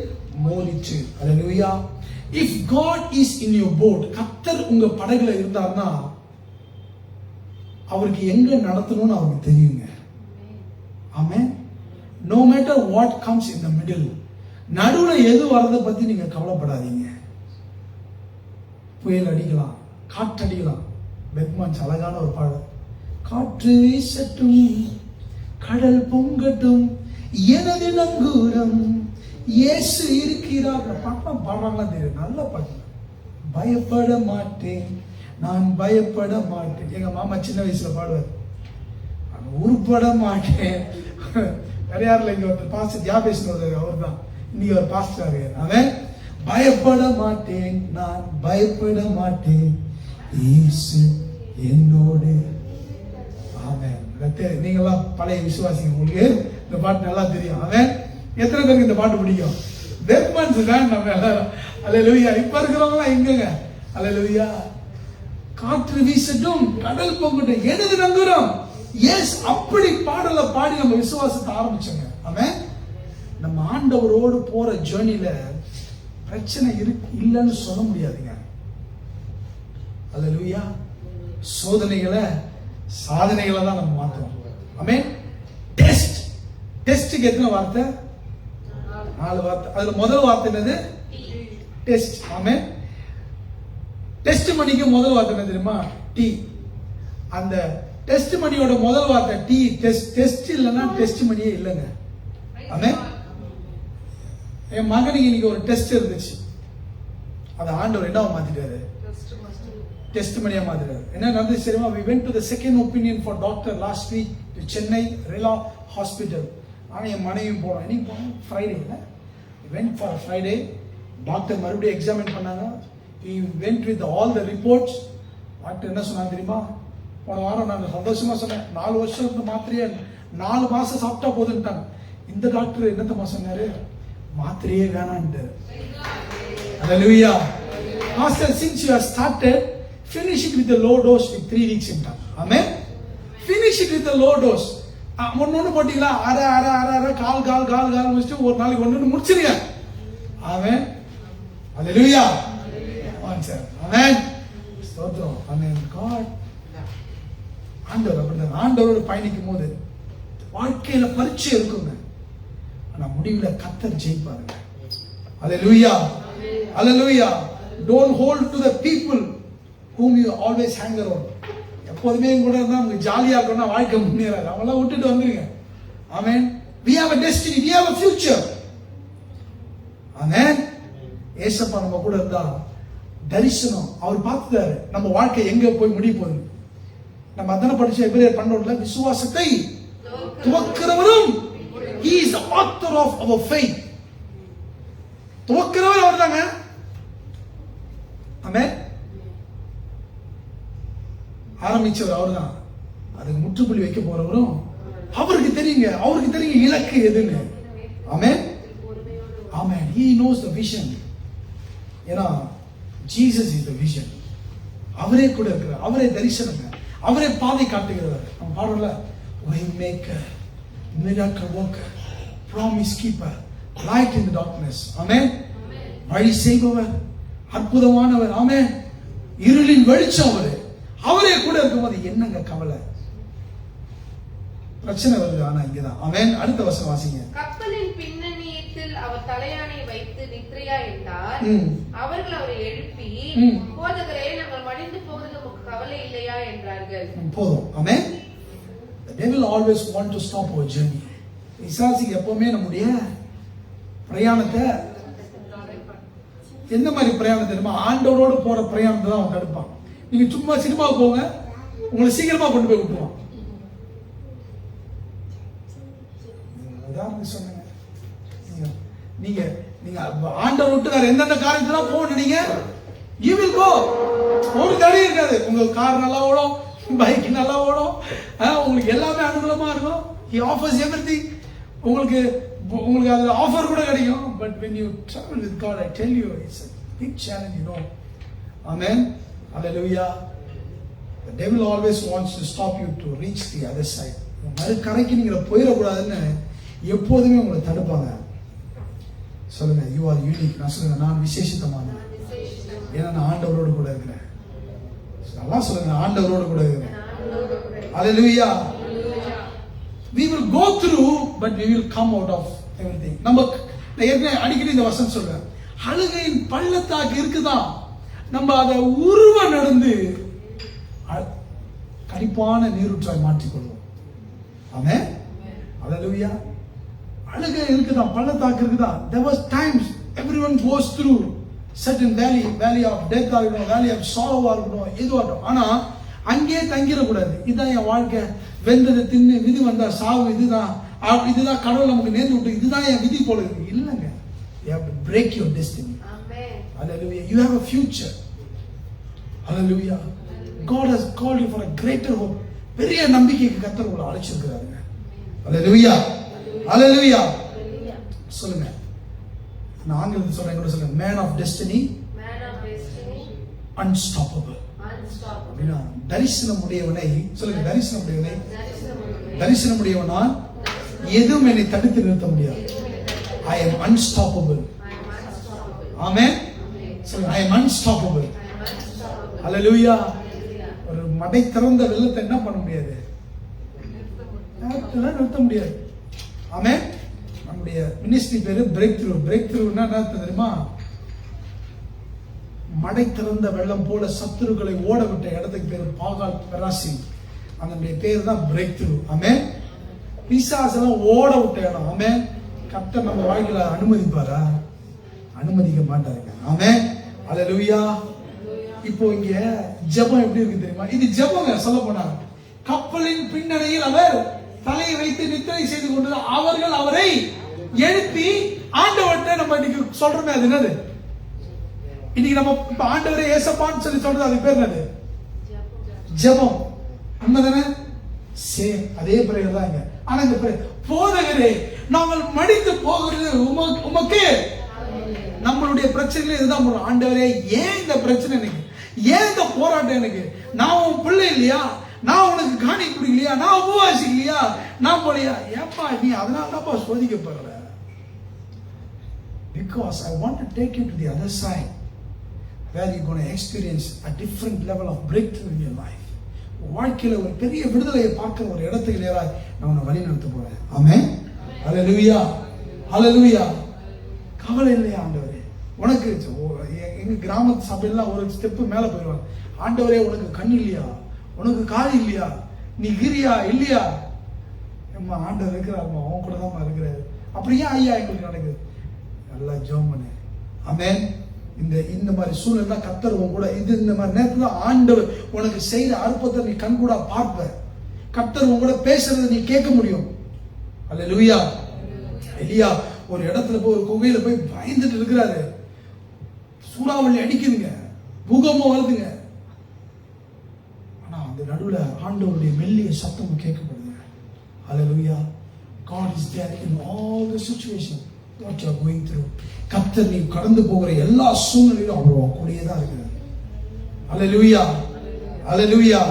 மோதிற்று. ஹalleluya. If God is in your boat, கர்த்தர் உங்க படகுல இருந்தார்னா அவருக்கு எங்க நடத்தணும்னு அவருக்கு தெரியுங்க. ஆமென். No matter what comes in the middle, நடுவுல எது வரதை பத்தி நீங்க கவலைப்படாதீங்க. புயல் அடிக்கலாம், காற்று அடிக்கலாம். பெத்மான்ஸ் அழகான ஒரு பாடல், காற்று வீசட்டும் கடல் பொங்கட்டும் எனது நங்கூரம் இயேசு இருக்கிறார். பாட்டெல்லாம் பாடுறாங்களா தெரியும், நல்ல பாட்டு. பயப்பட மாட்டேன், நான் பயப்பட மாட்டேன். எங்க மாமா சின்ன வயசுல பாடுவார், உருப்பட மாட்டேன். நிறையாருல இங்க ஒருத்தர் பாஸ்டர் ஜாபேஸ்னு அவர் தான் இன்னைக்கு ஒரு பாஸ்டர். அவன் பயப்பட மாட்டேன், நான் பயப்பட மாட்டேன், இயேசு என்னோடு. ஆமென். நீங்கெல்லாம் பழைய விசுவாசிங்க, உங்களுக்கு இந்த பாட்டு நல்லா தெரியும். அவன் எத்தனை பேருக்கு இந்த பாட்டு பிடிக்கும்? பெத்மான்ஸ் தான் நம்ம எல்லாரும். ஹalleluya. இப்ப இருக்கிறவங்க எங்கங்க? ஹalleluya. காற்று வீசட்டும் கடல் பொங்கட்டும் எனது நங்கூரம். எஸ், அப்படி பாடல பாடி நம்ம விசுவாசத்தை ஆரம்பிச்சோங்க. ஆமென். நம்ம ஆண்டவரோடு போற ஜர்னில பிரச்சனை இல்லைன்னு சொல்ல முடியாதுங்க. ஹalleluya. சோதனைகளை சாதனைகளை தான் நம்ம மாத்துறோம். ஆமென். டெஸ்ட்க்கு எத்தனை வார்த்தை? 4 வார்த்தை. அதுல முதல் வார்த்தை என்னது? டெஸ்ட். ஆமென். டெஸ்ட் மணிக்கு முதல் வார்த்தை என்ன தெரியுமா? டி. அந்த டெஸ்ட் மணியோட முதல் வார்த்தை டி. டெஸ்ட் இல்லைன்னா டெஸ்ட் மணியே இல்லைங்க. ஆமென். என் மகனுக்கு இன்னைக்கு ஒரு டெஸ்ட் இருந்துச்சு, அதை ஆண்டவர் என்னவா மாத்திட்டாரு? டெஸ்ட் மணியா மாத்திட்டாரு. என்ன நடந்துச்சு தெரியுமா? we went to the second opinion for doctor last week to Chennai Rela Hospital. ஆனால் என் மனைவியும் போனோம். இன்னைக்கு போனோம் ஃப்ரைடேல. went for Friday. டாக்டர் மறுபடியும் எக்ஸாமின் பண்ணாங்க. he went with all the reports. Doctor என்ன சொன்னாங்க தெரியுமா? போன வாரம் நான் சந்தோஷமா சொன்னேன், 4 வருஷத்துக்கு மாத்திரையே 4 மாசம் சாப்பிட்டா போதுன்ட்டாங்க. இந்த டாக்டர் என்னத்தமா சொன்னாரு? மாத்திரையே வேணான்ட்டாரு. ஹalleluya. Master, since you have started, finish it with the low dose with 3 weeks ன்ட்டாங்க. Amen. finish it with the low dose. ஒன்னு போட்டீங்களா? அரை கால் முடிச்சுட்டு ஒரு நாளைக்கு ஒன்னு முடிச்சிருங்க. ஆமென். ஹalleluya. ஆன்சர். ஆமென். ஸ்தோத்திரம். ஆமென். God ஆண்டவர் அப்படிதான். ஆண்டவரோடு பயணிக்கும் போது வாழ்க்கையில பரீட்சை இருக்குங்க, ஆனா முடிவுல கர்த்தர் ஜெயிப்பாருங்க. ஹalleluya. ஹalleluya. Don't hold to the people whom you always hang around. எப்போதுமே கூட இருந்தா உங்களுக்கு ஜாலியா இருக்கணும்னா வாழ்க்கை முன்னேறாது. அவங்களாம் விட்டுட்டு வந்துருங்க. ஆமென். we have a destiny, we have a future. Amen. ஏசப்பா நம்ம கூட இருந்தா தரிசனம் அவர் பார்த்துட்டாரு நம்ம வாழ்க்கை எங்க போய் முடிய போகுது. நம்ம அதன படிச்ச எபிரேயர் 12ல விசுவாசத்தை துவக்கிறவரும், he is the author of our faith. துவக்கிறவர் அவர்தாங்க. ஆமென். ஆரம்பிச்சவர் அவர்தான், அதுக்கு முற்றுப்புள்ளி வைக்க போறவரும் அவருக்கு தெரியுங்க. அவருக்கு தெரியுங்க இலக்கு எதுன்னு. ஆமென். ஆமென். he knows the vision. ஏன்னா ஜீசஸ் இஸ் தி விஷன். அவரே கூட இருக்கிறார், அவரே தரிசனங்க, அவரே பாதை காட்டுகிறவர். நம்ம பாடுறோம்ல, way maker, miracle worker, promise keeper, light in the darkness. ஆமென். வழி செய்பவர், அற்புதமானவர். ஆமென். இருளின் வெளிச்சம் அவரே. அவரே கூட இருக்கும்போது என்னங்க கவலை? பிரச்சனை வருது ஆனா இங்கதான். ஆமென். அடுத்த வசனம் வாசிங்க. கப்பலின் பின்னணியத்தில் அவர் தலையாணை வைத்து நித்ரையா என்றார். அவர்கள் அவரை எழுப்பி, போதகரே, நாங்கள் மடிந்து போவது நமக்கு கவலை இல்லையா என்றார்கள். போதும். ஆமென். The devil always want to stop our journey. பிசாசுக்கு எப்பவுமே நம்முடைய பிரயாணத்தை எந்த மாதிரி பிரயாணம் தெரியுமா? ஆண்டவரோடு போற பிரயாணத்தை தான் அவன் தடுப்பான். நீங்க சும்மா சினிமாவுக்கு போங்க, உங்களை சீக்கிரமா கொண்டு போய் விட்டுருவான். சொன்னீங்க நீங்க நீங்க ஆண்டவர் விட்டு வேற எந்தெந்த காரியத்துலாம் போகணும் நீங்க you will go. ஒரு தடை இருக்காது. உங்க கார் நல்லா ஓடும், பைக் நல்லா ஓடும், உங்களுக்கு எல்லாமே அனுகூலமா இருக்கும். he offers everything. உங்களுக்கு அது ஆஃபர் கூட கிடைக்கும். but when you travel with God, I tell you, it's a big challenge, you know. Amen. Hallelujah. The devil always wants to stop you to reach the other side. மறு கரைக்கு நீங்க போயிடக்கூடாதுன்னு எப்போதுமே உங்களை தடுப்பாங்க. சொல்லுங்க, யூ ஆர் யூனிக். நான் சொல்லுங்க, நான் விசேஷித்தமானவன். ஏன்னா நான் ஆண்டவரோடு கூட இருக்கிறேன். நல்லா சொல்லுங்க, ஆண்டவரோடு கூட இருக்கிறேன். Hallelujah. We will go through, but we will come out of everything. நம்ம அடிக்கடி இந்த வசனம் சொல்றேன், அழுகையின் பள்ளத்தாக்கு இருக்குதான், நம்ம அதை உருவ நடந்து கடிப்பான நீரூற்றாய் மாற்றிக்கொள்வோம். ஆமென். Hallelujah. அழுகை இருக்குதான், பள்ளத்தாக்கு இருக்குதான். There was times everyone goes through certain valley of death ஆ இருக்கணும், valley of sorrow ஆ இருக்கணும், எதுவாக இருக்கணும். ஆனா அங்கேயே தங்கிடக்கூடாது. இதுதான் என் வாழ்க்கை, வெந்ததை தின்னு விதி வந்தா சாவு, இதுதான் கடவுள் நமக்கு நேர்ந்து விட்டு, இதுதான் என் விதி போல இருக்கு. இல்லைங்க. You have to break your destiny. Amen. Hallelujah. You have a future. Hallelujah. God has called you for a greater hope. பெரிய நம்பிக்கைக்கு கர்த்தர் உங்களை அழைச்சிருக்கிறாருங்க. Hallelujah. Hallelujah. சொல்லுங்க, நான் ஆங்கிலத்தில் சொல்றேன், கூட சொல்லுங்க, man of destiny, unstoppable. அப்படின்னா தரிசனமுடையவனை சொல்லுங்க, தரிசனமுடையவனா எதுவும் என்னை தடுத்து நிறுத்த முடியாது. I am unstoppable. Amen. சொல்லுங்க, I am unstoppable. Hallelujah. ஒரு மடை திறந்த வெள்ளத்தை என்ன பண்ண முடியாது? நிறுத்த முடியாது. ஆமென். நம்முடைய மினிஸ்ட்ரி பேரு பிரேக் த்ரூ. பிரேக் த்ரூன்னா என்ன தெரியுமா? மடை திறந்த வெள்ளம் போல சத்துருக்களை ஓட விட்ட இடத்துக்கு பேரு பாகால் பெராசி. அதனுடைய பேர் தான் பிரேக் த்ரூ. ஆமென். பிசாசெல்லாம் ஓட விட்ட இடம். ஆமென். கர்த்தர் நம்ம வாழ்க்கையில அனுமதிப்பாரா? அனுமதிக்க மாட்டாருங்க. ஆமென். ஹல்லேலூயா. இப்போ இங்க ஜெபம் எப்படி இருக்கு தெரியுமா? இது ஜெபங்க. சொல்ல போனாங்க, கப்பலின் பின்னணியில் அவர் தலையை வைத்து நித்திரை செய்து கொண்டு அவர்கள் அவரை எழுப்பி ஆண்டவர்கிட்ட நம்ம இன்னைக்கு சொல்றோமே, அது என்னது? இன்னைக்கு நம்ம ஆண்டவரே ஏசப்பான்னு சொல்லி சொல்றது, அது பேர் என்னது? ஜெபம். உண்மைதானே? சேம் அதே பிரேயர் தான் இங்க. ஆனா இந்த பிரேயர், போதகரே நாங்கள் மடிந்து போகிறது உமக்கு. நம்மளுடைய பிரச்சனையில இதுதான் போறோம். ஆண்டவரே, ஏன் இந்த பிரச்சனை எனக்கு? ஏன் இந்த போராட்டம் எனக்கு? நான் உன் பிள்ளை இல்லையா? நான் உனக்கு காணி குடிக்கலையா? நான் உபவாசி இல்லையா? நான் போலையா? ஏப்பா நீ அதனால தான்ப்பா சோதிக்கப்படுற. Because I want to take you to the other side where you're going to experience a different level of breakthrough in your life. வாழ்க்கையில ஒரு பெரிய விடுதலையை பார்க்கிற ஒரு இடத்துக்கு நேராக நான் உன்னை வழி நடத்த போறேன். ஆமென். ஹல்லேலூயா. ஹல்லேலூயா. கவலை இல்லையா ஆண்டவரே? உனக்கு எங்க கிராமத்து சபையெல்லாம் ஒரு ஸ்டெப்பு மேல போயிடுவாங்க. ஆண்டவரே, உனக்கு கண் இல்லையா? உனக்கு காது இல்லையா? நீ கிரியா இல்லையா? நம்ம ஆண்டவர் இருக்கிறாருமா, அவன் கூட தான் இருக்கிறாரு. அப்படியே ஐயா எங்களுக்கு நடக்குது. நல்லா ஜெபம் பண்ணு. ஆமென். இந்த மாதிரி சூழ்நிலை கர்த்தர் கூட இந்த மாதிரி நேரத்துல ஆண்டவர் உனக்கு செய்த அற்புதத்தை நீ கண் கூட பார்ப்ப. கர்த்தர் கூட பேசுறதை நீ கேட்க முடியும். அல்லேலூயா. எலியா ஒரு இடத்துல போய் ஒரு குகையில போய் பயந்துட்டு இருக்கிறாரு. சூறாவளி அடிக்குதுங்க, பூகம்பம் வருதுங்க. ஆனா அந்த நடுவுல ஆண்டவருடைய மெல்லிய சத்தம் கேட்கப்படுது. அல்லேலூயா. God is there in all the situation what you are going through. கர்த்தர் நீ கடந்து போகிற எல்லா சூழ்நிலையிலும் அவர் கூடயே தான் இருக்கிறார். அல்லேலூயா. அல்லேலூயா.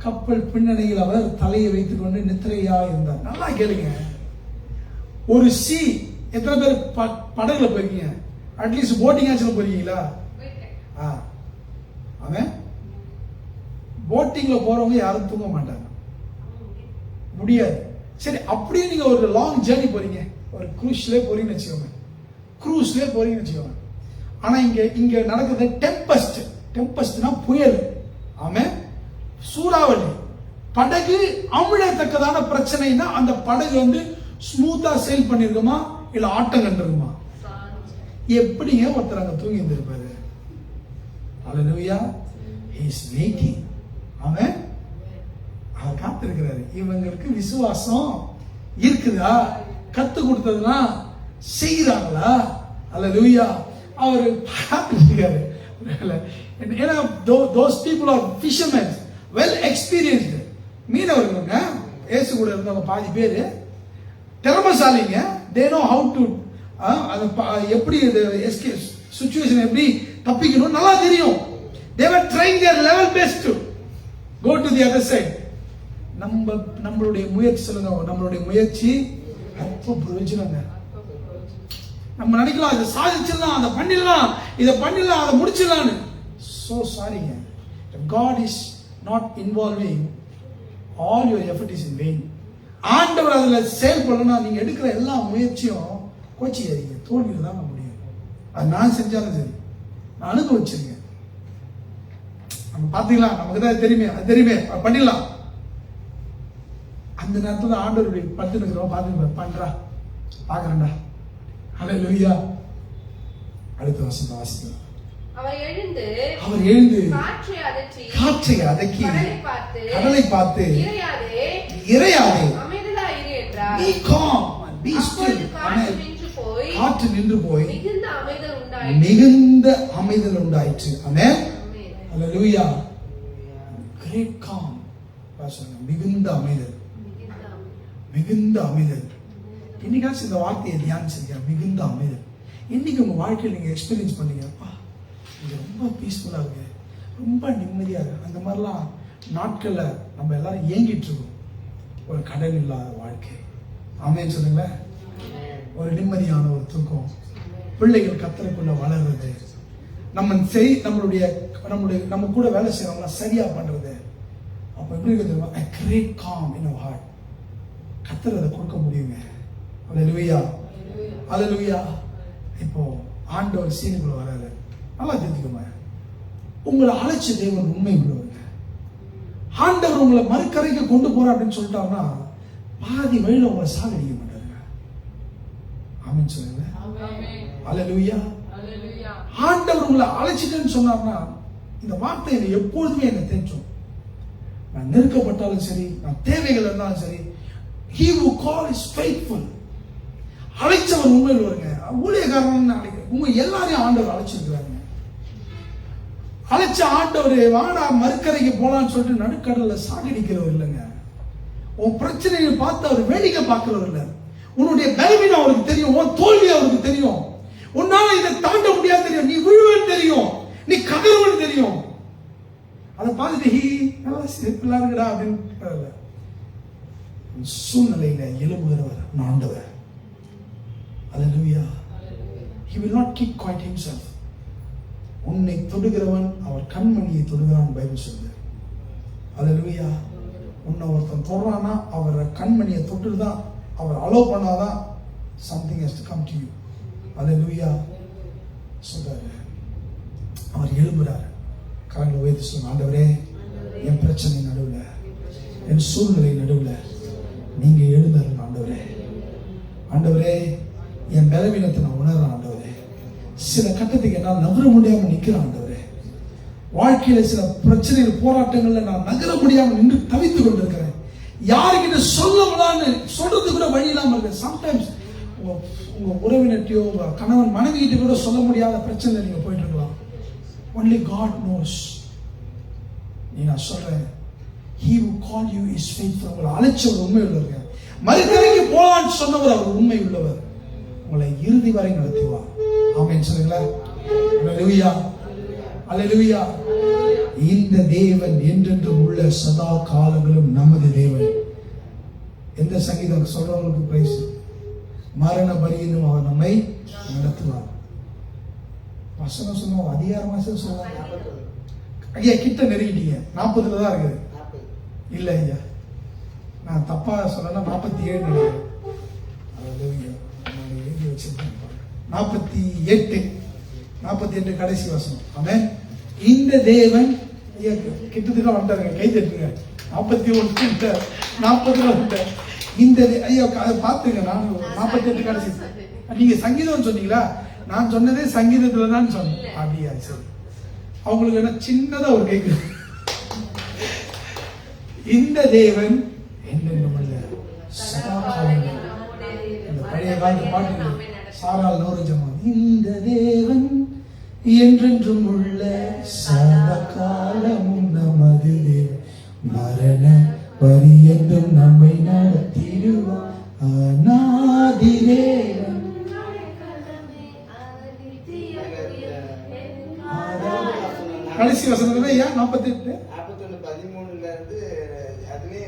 கப்பல் பின்னணியில் அவர் தலையை வைத்துக் கொண்டு நித்திரையா இருந்தார். நல்லா கேளுங்க. ஒரு சி எத்தனை பேர் படகுல போயிருக்கீங்க? அட்லீஸ்ட் போட்டிங் ஆச்சுல போயிருக்கீங்களா? அவன் போட்டிங்ல போறவங்க யாரும் தூங்க மாட்டாங்க, முடியாது. சரி, அப்படியே நீங்க ஒரு லாங் ஜேர்னி போறீங்க, ஒரு க்ரூஸ்ல போறீங்கன்னு வச்சுக்கோங்க, க்ரூஸ்ல போறீங்கன்னு வச்சுக்கோங்க. ஆனா இங்க நடக்குது டெம்பஸ்ட். டெம்பஸ்ட்னா புயல். ஆமே, சூறாவளி. படகு அமிழத்தக்கதான பிரச்சனைனா அந்த படகு ஸ்மூத்தா சேல் பண்ணிருக்குமா இல்ல ஆட்டம் கண்டிருக்குமா? எப்படிங்க ஒருத்தர் அங்க தூங்கி இருந்திருப்பாரு? அல்லேலூயா. he is waiting. ஆமென். அவர் காத்திருக்கிறாரு. இவங்களுக்கு விசுவாசம் இருக்குதா? கத்து கொடுத்ததுனா செய்யறாங்களா? அல்லேலூயா. அவர் காத்திருக்காரு. ஏன்னா those people are fishermen, well experienced. மீனவர்களுங்க இயேசு கூட இருந்தவங்க பாதி பேரு திறமைசாலிங்க. they know how to எப்படி எஸ்கேப் சிச்சுவேஷன் எப்படி தப்பிக்கணும் நல்லா தெரியும். they were trying their level best to go to the other side. நம்மளுடைய முயற்சி சொல்லுங்க, நம்மளுடைய முயற்சி அற்ப பிரயோஜனங்க. நம்ம நினைக்கலாம் இதை சாதிச்சிடலாம், அதை பண்ணிடலாம், இதை பண்ணிடலாம், அதை முடிச்சிடலாம்னு. so sorryங்க. God is not involving all your effort is in vain. ஆண்டவர் அதுல செயல்படணும்னா நீங்க எடுக்கிற எல்லா முயற்சியும் கோச்சிக்காதீங்க, தோல்வியில தான் முடியும். அது நான் செஞ்சாலும் சரி, நான் அனுபவிச்சிருக்கேன். நம்ம பாத்தீங்களா, நமக்கு தான் தெரியுமே, அது தெரியுமே, பண்ணிடலாம். அந்த நேரத்துல ஆண்டவருடைய பத்து நிக்கிறோம் பாத்துங்க, பண்றா பாக்குறேன்டா. அல்லேலூயா. அடுத்த வசனம் வாசிக்கலாம். அவர் எழுந்து காற்றை அதட்டி கடலை பார்த்து இறையாதே be calm and be still. காற்று நின்று போய் மிகுந்த அமைதல் உண்டாயிற்று. ஆமென். அல்லேலூயா. great calm. மிகுந்த அமைதல், மிகுந்த அமைதல். இன்னைக்காச்சும் இந்த வார்த்தையை தியானிச்சிருக்கீங்க, மிகுந்த அமைதல். இன்னைக்கு உங்க வாழ்க்கையில் நீங்க எக்ஸ்பீரியன்ஸ் பண்ணீங்க, அப்பா இது ரொம்ப பீஸ்ஃபுல்லா இருக்கு, ரொம்ப நிம்மதியா இருக்கு. அந்த மாதிரிலாம் நாட்கள்ல நம்ம எல்லாரும் ஏங்கிட்டு இருக்கோம். ஒரு கடன் இல்லாத வாழ்க்கை. ஆமென் சொல்லுங்களேன். ஒரு நிம்மதியான ஒரு தூக்கம், பிள்ளைகள் கர்த்தருக்குள்ள வளர்றது, நம்ம கூட வேலை செய்யறவங்க சரியா பண்றது. அப்ப எப்படி இருக்கு? a great calm in our heart. கர்த்தர் அதை கொடுக்க முடியுங்க. அல்லேலூயா. அல்லேலூயா. இப்போ ஆண்டவர் சீனுக்குள்ள வராரு. நல்லா தெரிஞ்சுக்கோங்க, உங்களை அழைச்ச தேவன் உண்மை உள்ளவங்க. ஆண்டவர் உங்களை மறுக்கரைக்கு கொண்டு போற அப்படின்னு சொல்லிட்டாருன்னா பாதி வழியில உங்களை சாகடிக்க மாட்டாருங்க. ஆமென் சொல்லுங்க. அல்லேலூயா. ஆண்டவர் உங்களை அழைச்சிட்டேன்னு சொன்னார்னா இந்த வார்த்தை என்னை எப்பொழுதுமே என்ன தெரிஞ்சோம். நான் நெருக்கப்பட்டாலும் சரி, நான் தேவைகள் இருந்தாலும் சரி, he who call is faithful. அழைச்சவர் உண்மையில் வருங்க. ஊழியக்காரன் உங்க எல்லாரையும் ஆண்டவர் அழைச்சிருக்கிறாங்க. அழைச்ச ஆண்டவர் வாடா மறுக்கரைக்கு போலான்னு சொல்லிட்டு நடுக்கடல்ல சாகடிக்கிறவர் இல்லைங்க. உன் பிரச்சனையை பார்த்து அவர் வேடிக்கை பார்க்கிறவர் இல்லை. உன்னுடைய பலவீனம் அவருக்கு தெரியும், உன் தோல்வி அவருக்கு தெரியும், உன்னால இதை தாண்ட முடியாது தெரியும், நீ விழுவன்னு தெரியும், நீ கதறுவன்னு தெரியும். அதை பார்த்துட்டு நல்லா சிறப்பில்லா இருக்குடா அப்படின்னு சூழ்நிலையில எழுப்புகிறவர் ஆண்டவர். அல்லேலூயா. He will not keep quiet himself. உன்னை தொடுகிறவன் அவர் கண்மணியை தொடுகிறான் பைபிள் சொல்லுது. அல்லேலூயா. உன்னை ஒருத்தன் தொடுறானா அவர் கண்மணியை தொட்டுதான், அவர் அலோவ் பண்ணாதான் something has to come to you. அல்லேலூயா. சொல்றாரு, அவர் எழுப்புறாரு. கரங்களை உயர்த்தி சொல்லுங்க, ஆண்டவரே என் பிரச்சனை நடுவுல, என் சூழ்நிலை நடுவுல சில கட்டத்துக்கு என்னால் நகர முடியாம நிக்கிறேன் ஆண்டவரே. வாழ்க்கையில சில பிரச்சனைகள் போராட்டங்கள்ல நான் நகர முடியாம நின்று தவித்துக் கொண்டிருக்கிறேன். யாருக்கிட்ட சொல்லலாம்னு சொல்றது கூட வழி இல்லாம இருக்கு. சம்டைம்ஸ் உங்க உறவினர்கிட்டயோ உங்க கணவன் மனைவி கிட்ட கூட சொல்ல முடியாத பிரச்சனை நீங்க போயிட்டு இருக்கலாம். Only God knows. நான் சொல்றேன், he who called you is faithful. உங்களை அழைச்சவர் உண்மை உள்ளவர். மறுக்கரைக்கு போலான்னு சொன்னவர் அவர் உண்மை உள்ளவர். உங்களை இறுதி வரை நடத்துவார். ஆமென் சொல்லுங்களா. அல்லேலூயா, அல்லேலூயா. இந்த தேவன் என்றென்றும் உள்ள சதா காலங்களும் நமது தேவன். எந்த சங்கீதம் சொல்றவங்களுக்கு பிரைஸ். மரண பரியந்தம் அவர் நம்மை நடத்துவார். வசனம் சொன்ன அதிகாரமா சொல்லுவாங்க. ஐயா கிட்ட நெருங்கிட்டீங்க. 40 தான் இருக்குது. இல்ல ஐயா, நான் தப்பா சொல்லனா 47 எழுதி வச்சிருக்கேன். 48 கடைசி வசனம். ஆமென். இந்த தேவன் கிட்டத்தட்ட வந்துட்டாருங்க. கை தட்டுங்க. 41 40 இந்த ஐயா அதை பார்த்துங்க. நான் 48 கடைசி. நீங்க சங்கீதம் சொன்னீங்களா? நான் சொன்னதே சங்கீதத்துல தான் சொன்னேன். அப்படியா? சரி. அவங்களுக்கு என்ன சின்னதா ஒரு கேட்கு. இந்த தேவன் என்னென்ன சதா காலங்கள். இந்த பழைய காலத்து பாட்டு சாரால் நோரஜமா. இந்த தேவன் என்றென்றும் உள்ள சதா காலமும் நமது தேவன். மரண பரியந்தம் நம்மை நடத்திடுவார். அநாதி தேவன். கடைசி வசனம் ஐயா 48 41:13 இருந்து அதுவே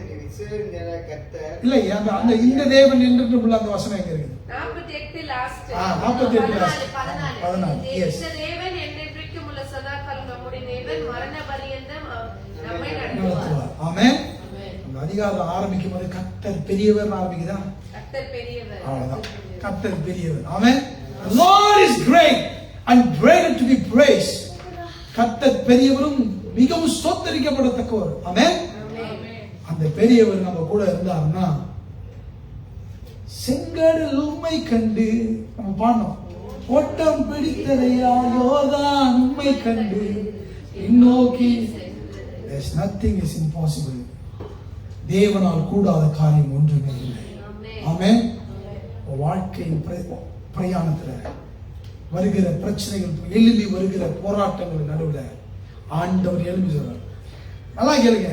இல்ல ஐயா, அந்த இந்த தேவன் என்று உள்ள அந்த வசனம் எங்க இருக்கு? 48 லாஸ்ட். 48 லாஸ்ட் 14. எஸ். இந்த தேவன் என்றென்றைக்கும் உள்ள சதாகாலம் நம்முடைய தேவன். மரண பரியந்தம் நம்மை நடத்துவார். ஆமென். அந்த அதிகாரம் ஆரம்பிக்கும் போது கர்த்தர் பெரியவர் ஆரம்பிக்குதா? கர்த்தர் பெரியவர். அவ்வளவுதான். கர்த்தர் பெரியவர். ஆமென். The Lord is great and greater to be praised. கர்த்தர் பெரியவரும் மிகவும் ஸ்தோத்திரிக்கப்படத்தக்கவர். ஆமென். அந்த பெரியவர் நம்ம கூட இருந்தாருன்னா செங்கடல் உம்மை கண்டு நம்ம பாடணும். ஓட்டம் பிடித்ததையா யோர்தான் உம்மை கண்டு பின்னோக்கி. There's nothing is impossible. தேவனால் கூடாத காரியம் ஒன்றுமே இல்லை. ஆமென். வாழ்க்கையின் பிரயாணத்துல வருகிற பிரச்சனைகள், எழும்பி வருகிற போராட்டங்கள் நடுவில் ஆண்டவர் எழும்பி சொல்றார். நல்லா கேளுங்க.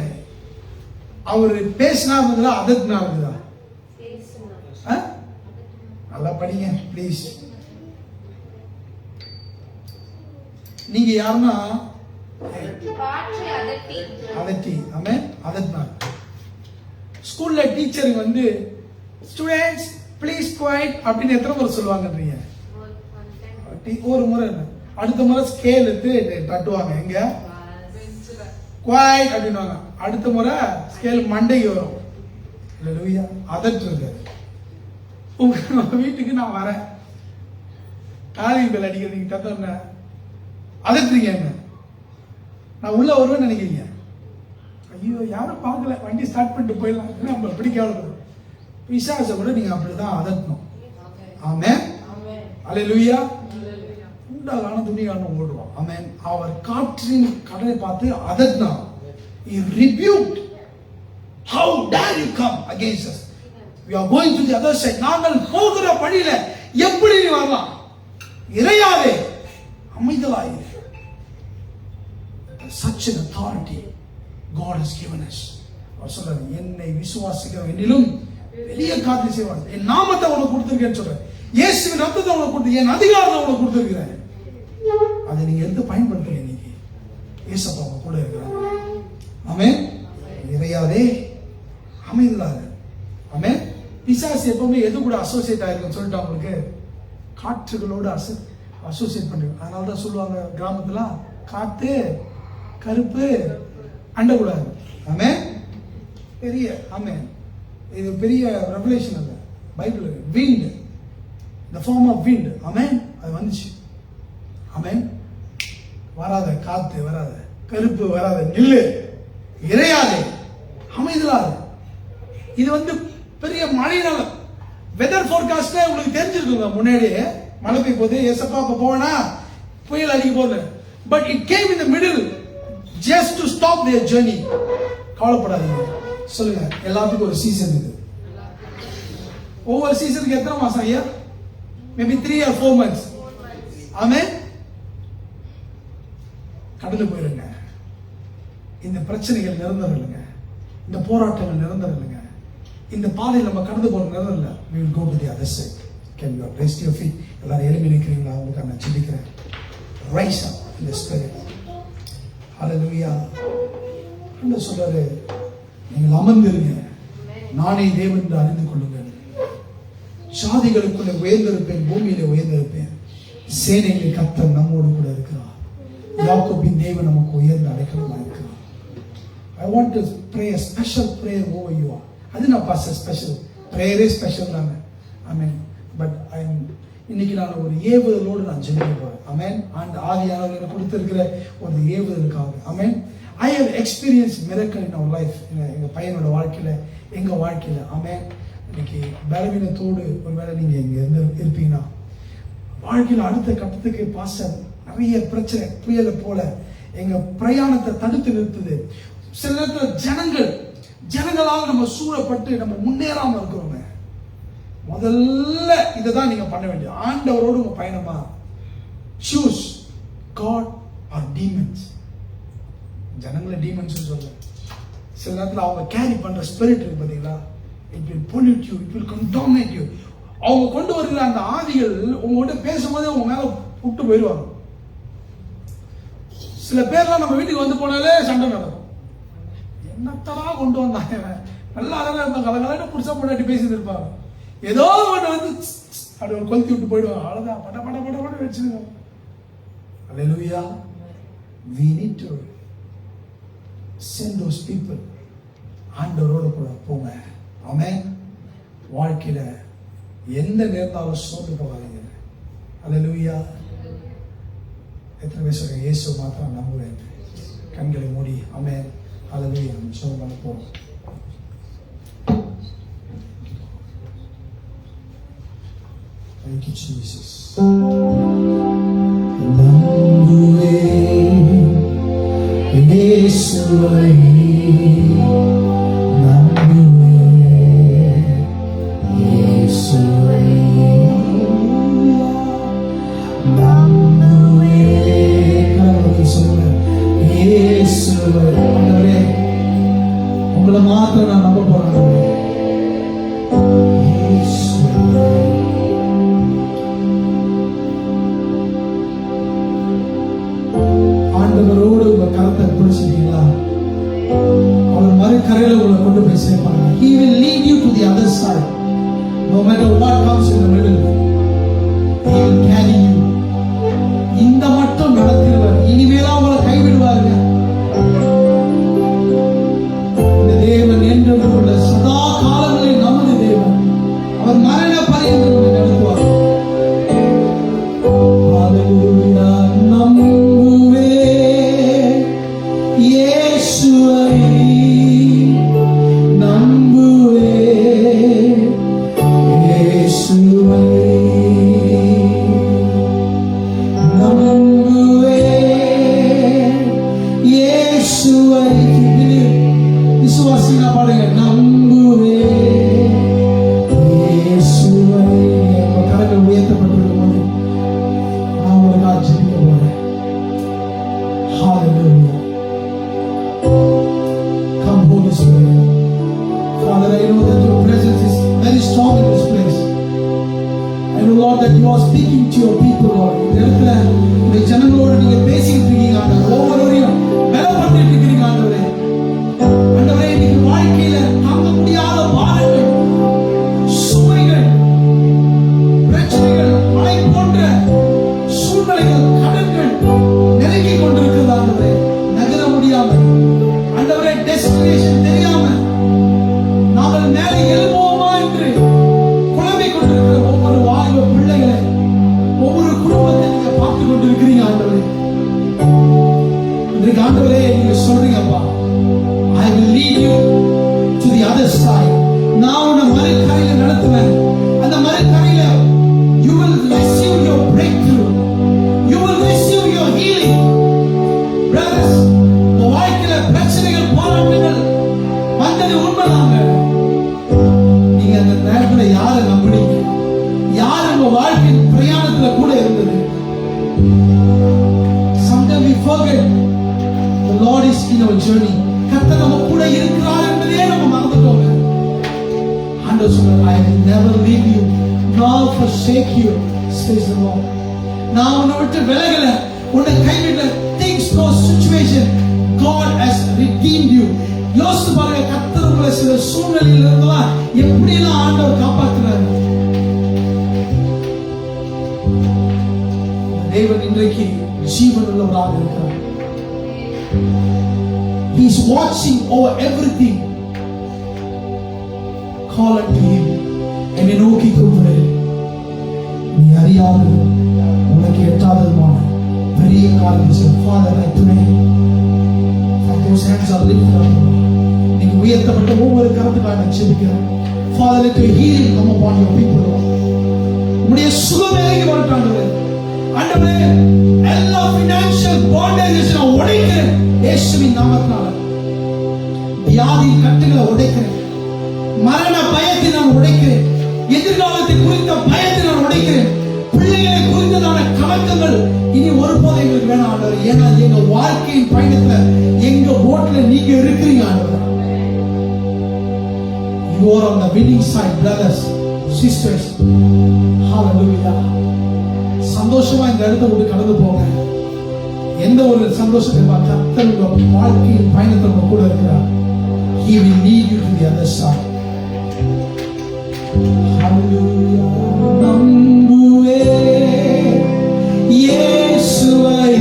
அவர் பேசினா இருந்ததா அதற்குனா இருந்ததா? நல்லா படிங்க ப்ளீஸ். நீங்க யாருன்னா அதட்டி. ஆமென். அதட்டினா ஸ்கூல்ல டீச்சர் வந்து ஸ்டூடெண்ட்ஸ் ப்ளீஸ் குவைட் அப்படின்னு எத்தனை முறை சொல்லுவாங்கன்றீங்க? ஒரு முறை. அடுத்த முறை ஸ்கேல் எடுத்து தட்டுவாங்க. எங்க குவைட் அப்படின்வாங்க. அடுத்த முறை ஸ்கேல் மண்டைக்கு வரும். அல்லேலூயா. அதட்டுறது. உங்க வீட்டுக்கு நான் வரேன், காலிங் பெல் அடிக்கிறது, நீங்க தட்ட அதட்டுறீங்க என்ன? நான் உள்ள வருவேன்னு நினைக்கிறீங்க. ஐயோ யாரும் பார்க்கல, வண்டி ஸ்டார்ட் பண்ணிட்டு போயிடலாம், நம்ம பிடிக்காது. பிசாசை கூட நீங்க அப்படிதான் அதட்டணும். ஆமென். அல்லேலூயா. உண்டாலான துணியான ஓடுவான். ஆமென். அவர் காற்றின் கடலை பார்த்து அதட்டினான். He rebuked. How dare you come against us? We are going to the other side. நாங்கள் போகிற வழியில எப்படி நீ வரலாம்? இறையாதே, அமைதலாயிரு. Such an authority God has given us. அவர் சொல்றாரு, என்னை விசுவாசிக்கிற என்னிலும் பெரிய காரியத்தை செய்வார். என் நாமத்தை உனக்கு கொடுத்திருக்கேன்னு சொல்றேன். இயேசுவின் ரத்தத்தை உனக்கு கொடுத்து, என் அதிகாரத்தை உனக்கு கொடுத்திருக்கிறேன். அதை நீங்க எடுத்து பயன்படுத்துங்க. இன்னைக்கு இயேசப்பா உங்க கூட இருக்கிறாங்க. ஆமென். இறையாதே, அமைதலாக. ஆமென். பிசாசு எப்பவுமே எது கூட அசோசியேட் ஆயிருக்குன்னு சொல்லிட்டு அவங்களுக்கு காற்றுகளோடு அசோசியேட் பண்ணுங்க. அதனால தான் சொல்லுவாங்க கிராமத்துல, காத்து கருப்பு அண்டக்கூடாது. ஆமென். பெரிய ஆமென். இது பெரிய ரெவலேஷன் அல்ல, Bible. Wind, the form of wind. ஆமென். அது வந்துச்சு. ஆமென். வராத காத்து, வராத கருப்பு, வராத நில்லு, இறையாதே, அமைதலாது. இது வந்து பெரிய மழையினால வெதர் ஃபோர்காஸ்ட்ல உங்களுக்கு தெரிஞ்சிருக்குங்க. முன்னாடியே மழை பெய்யும் போது ஏசப்பா போனா புயல் அடிக்க போகுது. But it came in the middle just to stop their journey. கவலைப்படாதீங்க. சொல்லுங்க, எல்லாத்துக்கும் ஒரு சீசன் இருக்கு. ஒவ்வொரு சீசனுக்கு எத்தனை மாசம் ஐயா? Maybe 3 or 4 months. ஆமென். கடந்து போயிருங்க. இந்த பிரச்சனைகள் நிரந்தரம் இல்லைங்க. இந்த போராட்டங்கள் நிரந்தரம் இல்லைங்க. இந்த பாதையில் நம்ம கடந்து போற நிரந்தரம் இல்லை. We will go to the other side. Can you raise your feet? எல்லாரும் எழுப்பி நிற்கிறீங்களா? உங்களுக்கு நான் ஜெபிக்கிறேன். Rise up in the spirit. Hallelujah. என்ன சொல்றாரு? நீங்கள் அமர்ந்திருங்க, நானே தேவன் என்று அறிந்து கொள்ளுங்கள். சாதிகளுக்குள்ளே உயர்ந்திருப்பேன், பூமியிலே உயர்ந்திருப்பேன். சேனைகளின் கர்த்தர் நம்மோடு கூட இருக்கிறார். யாக்கோபின் தேவன் நமக்கு உயர்ந்த அடைக்கலமாக இருக்கிறார். I want to pray a special prayer over you all. அது நான் பாஸ்டர் ஸ்பெஷல் பிரேயரே ஸ்பெஷல் தானே. ஆமென். பட் இன்னைக்கு நான் ஒரு ஏவுதலோடு நான் ஜெபிக்க போறேன். ஆமென். அந்த ஆவியானவர் எனக்கு கொடுத்திருக்கிற ஒரு ஏவுதலுக்காக. ஆமென். I have experienced miracle in our life. எங்க பையனோட வாழ்க்கையில, எங்க வாழ்க்கையில. ஆமென். இன்னைக்கு பலவீனத்தோடு ஒருவேளை நீங்க இங்க இருப்பீங்கன்னா, வாழ்க்கையில அடுத்த கட்டத்துக்கு பாஸ்டர் நிறைய பிரச்சனை புயலை போல எங்க பிரயாணத்தை தடுத்து நிறுத்துது. சில நேரத்தில் ஜனங்களால் நம்ம சூழப்பட்டு நம்ம முன்னேறாம இருக்கிறோங்க. முதல்ல இதைதான் நீங்க பண்ண வேண்டியது. ஆண்டவரோடு உங்க பயணமா சூஸ் காட் ஆர் டீமன்ஸ். ஜனங்களை டீமன்ஸ் சொல்ல, சில நேரத்தில் அவங்க கேரி பண்ற ஸ்பிரிட் இருக்கு பாத்தீங்களா, it will pollute you, it will contaminate you. அவங்க கொண்டு வருகிற அந்த ஆவிகள் உங்ககிட்ட பேசும்போதே உங்க மேல விட்டு போயிடுவாங்க. சில பேர்லாம் நம்ம வீட்டுக்கு வந்து போனாலே சண்டை நடக்கும். என்னத்தரா கொண்டு வந்தாங்க, நல்லா அழகா இருந்தாங்க, கலகலன்னு புதுசா பொண்டாட்டி பேசிட்டு இருப்பாங்க. ஏதோ ஒன்று வந்து அப்படி ஒரு கொளுத்தி விட்டு போயிடுவாங்க. அவ்வளவுதான், பட பட பட பட வச்சுருங்க. Hallelujah. We need to send those people. ஆண்டவரோட கூட போங்க. ஆமென். வாழ்க்கையில எந்த நேரத்தாலும் சோர்ந்து போகாதீங்க. Hallelujah. எத்தனை பேர் சொல்றீங்க இயேசு மாத்திரம் நம்புவேன்? கண்களை மூடி. ஆமென். Hallelujah. நம்ம ஜெபம் பண்ண போறோம். Thank you, Jesus. நம்புவேன் இயேசுவை, நம்புவேன் இயேசுவை, நம்புவேன். கரங்களை சொல்லுங்க, இயேசுவை. ஆண்டவரே, உங்களை மாத்திரம் நான் நம்ப போறேன். ஆண்டவரோடு உங்க கரத்தை பிடிச்சிட்டீங்களா, அவர் மறுக்கரையில உங்களை கொண்டு போய் சேர்ப்பாங்க. He will lead you to the other side. No matter what comes in the middle, He will carry you. இந்த மட்டும் நடத்திடுவார். இனிமேலாம் உங்களை கைவிடுவாருங்க. இந்த தேவன் என்றும் உள்ள சதா காலங்களில் நமது தேவன். அவர் மரண பரியந்தம் நடத்துவார். Hallelujah. நம்புவேன் இயேசுவை, நம்புவேன் இயேசுவை, நம்புவேன் இயேசுவை. விசுவாசினா பாடுங்க, நம்புவேன் இயேசுவை. நம்ம கரங்கள் உயர்த்தப்பட்டிருக்கும் போது நான் உங்களுக்காக ஜெபிக்க போறேன். Hallelujah. Come, Holy Spirit. Father, I know that your presence is very strong in this place. I know, Lord, that you are speaking to your people, Lord. இந்த இடத்துல இந்த ஜனங்களோடு நீங்க பேசிட்டு இருக்கீங்க ஆண்டவரே. ஒவ்வொருவரையும் பலப்படுத்திட்டு இருக்கீங்க ஆண்டவரே. ஆண்டவரே, இன்னைக்கு வாழ்க்கையில தாங்க முடியாத பாரங்கள், சுமைகள், பிரச்சனைகள், மழை போன்ற சூழ்நிலைகள், கடன்கள் நெருங்கி கொண்டிருக்கிறது ஆண்டவரே. நகர முடியாம ஆண்டவரே, டெஸ்டினேஷன் தெரியாம நாங்கள் மேலே எழுவோமா என்று குழம்பிக் கொண்டிருக்கிற ஒவ்வொரு வாலிப பிள்ளைகளை, ஒவ்வொரு குடும்பத்தை நீங்க பார்த்து கொண்டிருக்கிறீங்க ஆண்டவரே. இன்றைக்கு ஆண்டவரே நீங்க சொல்றீங்கப்பா, I will lead you to the other side. நான் உன்னை மறுக்கரையில நடத்துவேன். அந்த மறுக்கரையில you will receive your breakthrough. You will receive in our journey. கர்த்தர் நம்ம கூட இருக்கிறார் என்பதே நம்ம மறந்துட்டோம். ஆண்டவர் சொன்னார், I will never leave you nor forsake you, says the Lord. நான் உன்னை விட்டு விலகல, உன்னை கைவிடல. Things, no situation, God has redeemed you. யோசித்து பாருங்க, கர்த்தர் உங்களை சில சூழ்நிலையில் இருந்தெல்லாம் எப்படியெல்லாம் ஆண்டவர் காப்பாற்றினார். தேவன் இன்றைக்கு ஜீவன் உள்ளவராக இருக்கிறார். He is watching over everything. Call unto him. என்னை நோக்கி கூப்பிடு. நீ அறியாத உனக்கு எட்டாததுமான பெரிய காரியம் செய்ய. Father, I pray. Those hands are lifted up. நீங்க உயர்த்தப்பட்ட ஒவ்வொரு கரத்துக்காக நான் ஜெபிக்கிறேன். Father, let your healing come upon your people. உம்முடைய சுகம் இறங்கி வரட்டும் ஆண்டவரே. ஆண்டவரே, எல்லா financial bondages நான் உடைக்கிறேன் இயேசுவின் நாமத்தினால. வியாதி கட்டுகளை உடைக்கிறேன். மரண பயத்தை நான் உடைக்கிறேன். எதிர்காலத்தை குறித்த பயத்தை நான் உடைக்கிறேன். பிள்ளைகளை குறித்ததான கலக்கங்கள் இனி ஒருபோதும் எங்களுக்கு வேணாம் ஆண்டவர். ஏன்னா எங்க வாழ்க்கையின் பயணத்துல எங்க போட்ல நீங்க இருக்கிறீங்க ஆண்டவர். You are on the winning side, brothers, sisters. Hallelujah. சந்தோஷமா இந்த இடத்தை விட்டு கடந்து போங்க. எந்த ஒரு சந்தோஷத்தையும் கர்த்தர் உங்க வாழ்க்கையின் பயணத்துல உங்க கூட இருக்கிறார். He will lead you to the other side. Hallelujah. நம்புவே இயேசுவை,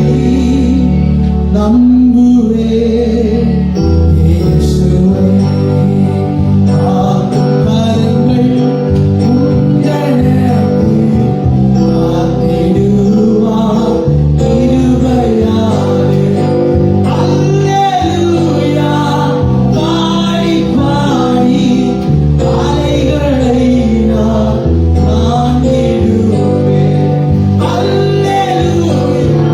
நம்புவே இயேசுவை. ஆத்துமரங்கள் உண்டனக்கு ஆத்திடுவார் கிருபையாலே. அல்லேலூயா. பாடி பாடி அலைகளை நான் தாண்டிடுவேன். அல்லேலூயா.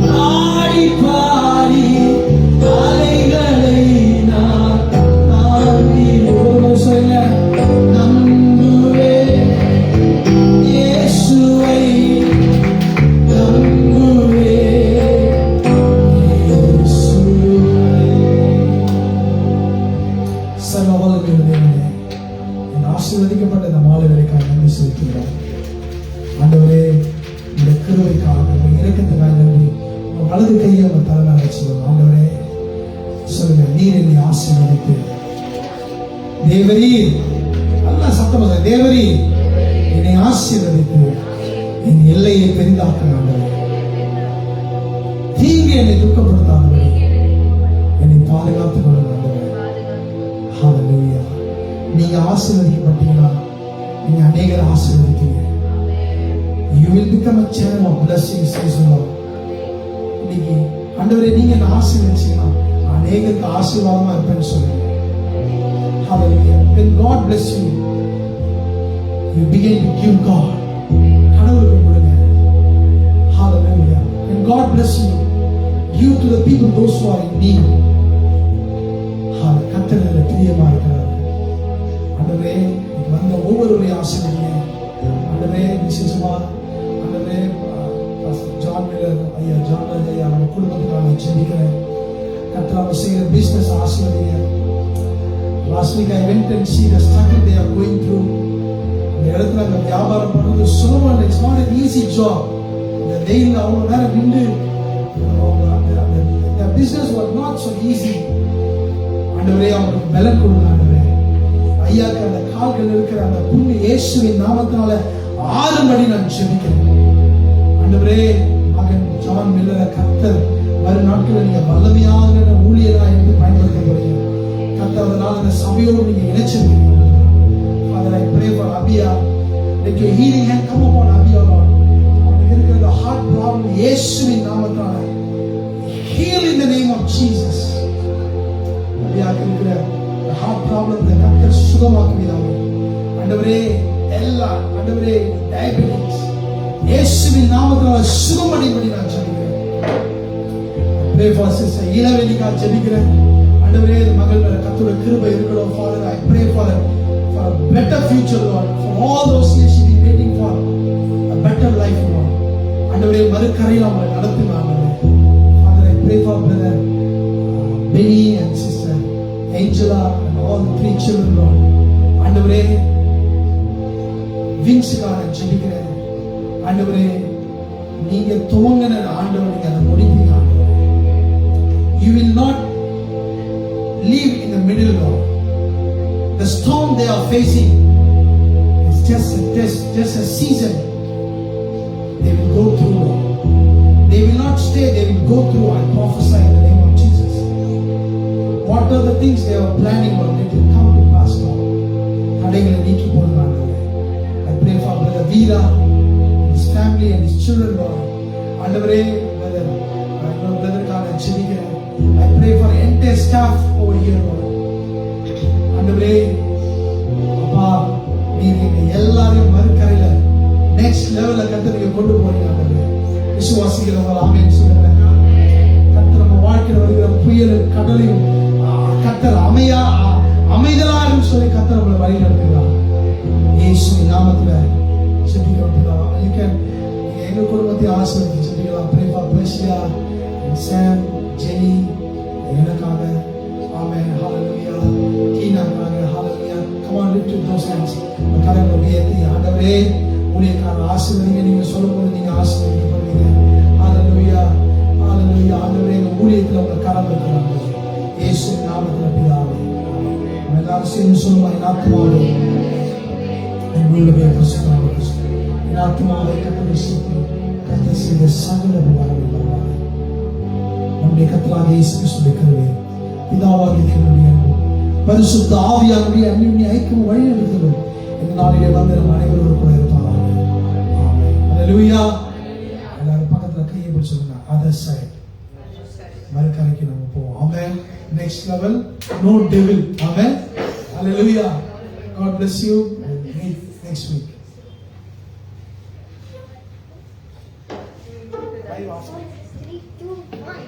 பாடி பாடி அலைகளை நான் தாண்டிடுவேன். சொல்ல, நம்புவேன் இயேசுவை, நம்புவேன் இயேசுவை. சர்வ வல்லமையுள்ள தேவனே, இந்த ஆசீர்வதிக்கப்பட்ட இந்த மாலை வரைக்காக நன்றி செலுத்துகிறோம். ஆண்டவரே, இந்த கிருபைக்காக, இந்த இரக்கத்துக்காக நன்றி. உங்க வலது கையை உங்க தலைமையாக வச்சுக்கோங்க. ஆண்டவரே, சொல்லுங்க, நீர் என்னை ஆசீர்வதித்து தேவரீர், நல்லா சத்தமா சொல்லுங்க, தேவரீர் என்னை ஆசீர்வதித்து என் எல்லையை பெரிதாக்குங்க. ஆண்டவரே, தீங்கு என்னை துக்கப்படுத்தாதபடி என்னை பாதுகாத்துக் கொள்ளுங்க. ஆண்டவரே, ஹalleluya. நீங்க ஆசீர்வதிக்கப்பட்டீங்கன்னா நீங்க அநேகரை ஆசீர்வதிப்பீங்க. You will become a channel of blessings, says the Lord. இன்னைக்கு ஆண்டவரே, நீங்க என்ன ஆசீர்வதிச்சீங்கன்னா அநேகருக்கு ஆசீர்வாதமா இருப்பேன்னு சொல்லுங்க. Hallelujah. When God bless you, you begin to give God. கடவுளுக்கு கொடுங்க. Hallelujah. When God bless you, give to the people, those who are in need. கர்த்தர் பிரியமா இருக்கிறார். ஆண்டவரே, வந்த ஒவ்வொருவரையும் ஆசீர்வதிங்க. ஆண்டவரே, விசேஷமா ஆண்டவரே, ஜான் மில்லர் ஐயா, ஜான் ஐயா, அவங்க குடும்பத்துக்காக ஜெபிக்கிறேன். கர்த்தர் அவங்க செய்கிற பிசினஸ் ஆசீர்வதிங்க. Last week I went and see the struggle they are going through. அந்த இடத்துல அந்த வியாபாரம் பண்ணுறது சுலபம் இல்லை. It's not an easy job. அந்த வெயில்ல அவ்வளோ நேரம் நின்று the business was not so easy. ஆண்டவரே, அவங்களுக்கு பலன் கொடுங்க. ஆண்டவரே, ஐயாக்கு அந்த கால்கள் இருக்கிற அந்த புண்ணு இயேசுவின் நாமத்தினால ஆறும்படி நான் ஜெபிக்கிறேன். ஆண்டவரே, மகன் ஜான் மில்லரை கர்த்தர் வரும் நாட்களில் நீங்க வல்லமையான ஊழியரா என்று பயன்படுத்த போறீங்க. கர்த்தர் அதனால இந்த சபையோடு நீங்க இணைச்சிருக்கீங்க. Father, I pray for Abia. Let your healing hand come upon Abia, Lord. அவனுக்கு இருக்கிற the heart problem இயேசுவின் நாமத்தினால heal in the name of Jesus. அபியாக்கு இருக்கிற the heart problem கர்த்தர் சுகமாக்குவீராக. ஆண்டவரே, எல்லா ஆண்டவரே டயபெட்டிஸ் இயேசுவின் நாமத்தினால சுகமடைபடி நான் ஜெபிக்கிறேன். Pray for sister ஈலவேலிகா ஜெபிக்கிறேன். ஆண்டவரே, மகள் மேல கர்த்தருடைய கிருபை இருக்கணும். Father, I pray for a better future, Lord. For all those years she been waiting for a better life, Lord. ஆண்டவரே, மறுக்கரையில் அவங்களை நடத்துங்க. ஆண்டவரே, Father, I pray for brother Benny and Sister Angela and all the 3 children, Lord. ஆண்டவரே, விங்ஸ்காக ஜெபிக்கிறேன். ஆண்டவரே, நீங்க துவங்கின ஆண்டவர் நீங்க அதை முடிப்பீங்க ஆண்டவரே. You will not leave in the middle, Lord. The storm they are facing is just a test, just a season. They will go through, Lord. They will not stay, they will go through. I prophesy in the name of Jesus. What are the things they are planning, Lord, let it come to pass, Lord. தடைகளை நீக்கி போடுங்க ஆண்டவரே. I pray for Brother Veera, his family and his children, Lord. ஆண்டவரே, பிரதருக்காக ஜெபிக்கிறேன். I pray for entire staff over here, Lord. ஆண்டவரே, அப்பா, நீங்க எல்லாரையும் மறுக்கரையில நெக்ஸ்ட் லெவல்ல கர்த்தருக்கு கொண்டு போறீங்க ஆண்டவரே. விசுவாசிக்கிறவங்க ஆமென் சொல்லுங்க. கர்த்தர் நம்ம வாழ்க்கையில வருகிற புயல் கடலையும் கர்த்தர் அமைதலாரும் சொல்லி கர்த்தர் நம்மளை வழி நடத்துகிறார். இயேசுவின் நாமத்துல ஜெபிக்கிறோம். You can எங்க குடும்பத்தை ஆசீர்வதிச்சு ஜெபிக்கலாம். Pray for Precious and Sam, Jenny, எனக்காக. Amen. Hallelujah. கீனாக்காக. Hallelujah. Come on, lift up those hands. கரங்களை உயர்த்தி ஆண்டவரே, உங்களுக்கான ஆசீர்வாதங்களை நீங்க சொல்லும்போது நீங்க ஆசீர்வதிக்கப்படுவீங்க. Hallelujah. Hallelujah. ஆண்டவரே, இந்த ஊழியத்துல உங்க கரம் இருக்கிறாங்க. இயேசுவின் நாமத்துல பிதாவே. எல்லாரும் சேர்ந்து சொல்லுவாங்க. என் ஆத்துமாவே உங்களுடைய பரிசுத்தமான கிறிஸ்துவே, என் ஆத்துமாவே கர்த்தரை ஸ்துதி. கர்த்தர் செய்த சகல உபகாரங்களும் நம்முடைய கர்த்தராகிய இயேசு கிறிஸ்துவின் கிருபை, பிதாவாகிய தேவனுடைய அன்பும் பரிசுத்த ஆவியானவருடைய அன்பின் ஐக்கியமும் வழிநடத்துதலும் இந்த நாளிலே வந்து நம்ம அனைவரோடு கூட இருப்பாராக. ஆமென். ஹல்லேலூயா. எல்லாரும் பக்கத்துல கையை பிடிச்சு சொல்லுங்க. அதர் சைடு மறுக்கரைக்கு நம்ம போவோம். Amen. Next level, no devil. Amen. Hallelujah. God bless you and meet next week. Bye.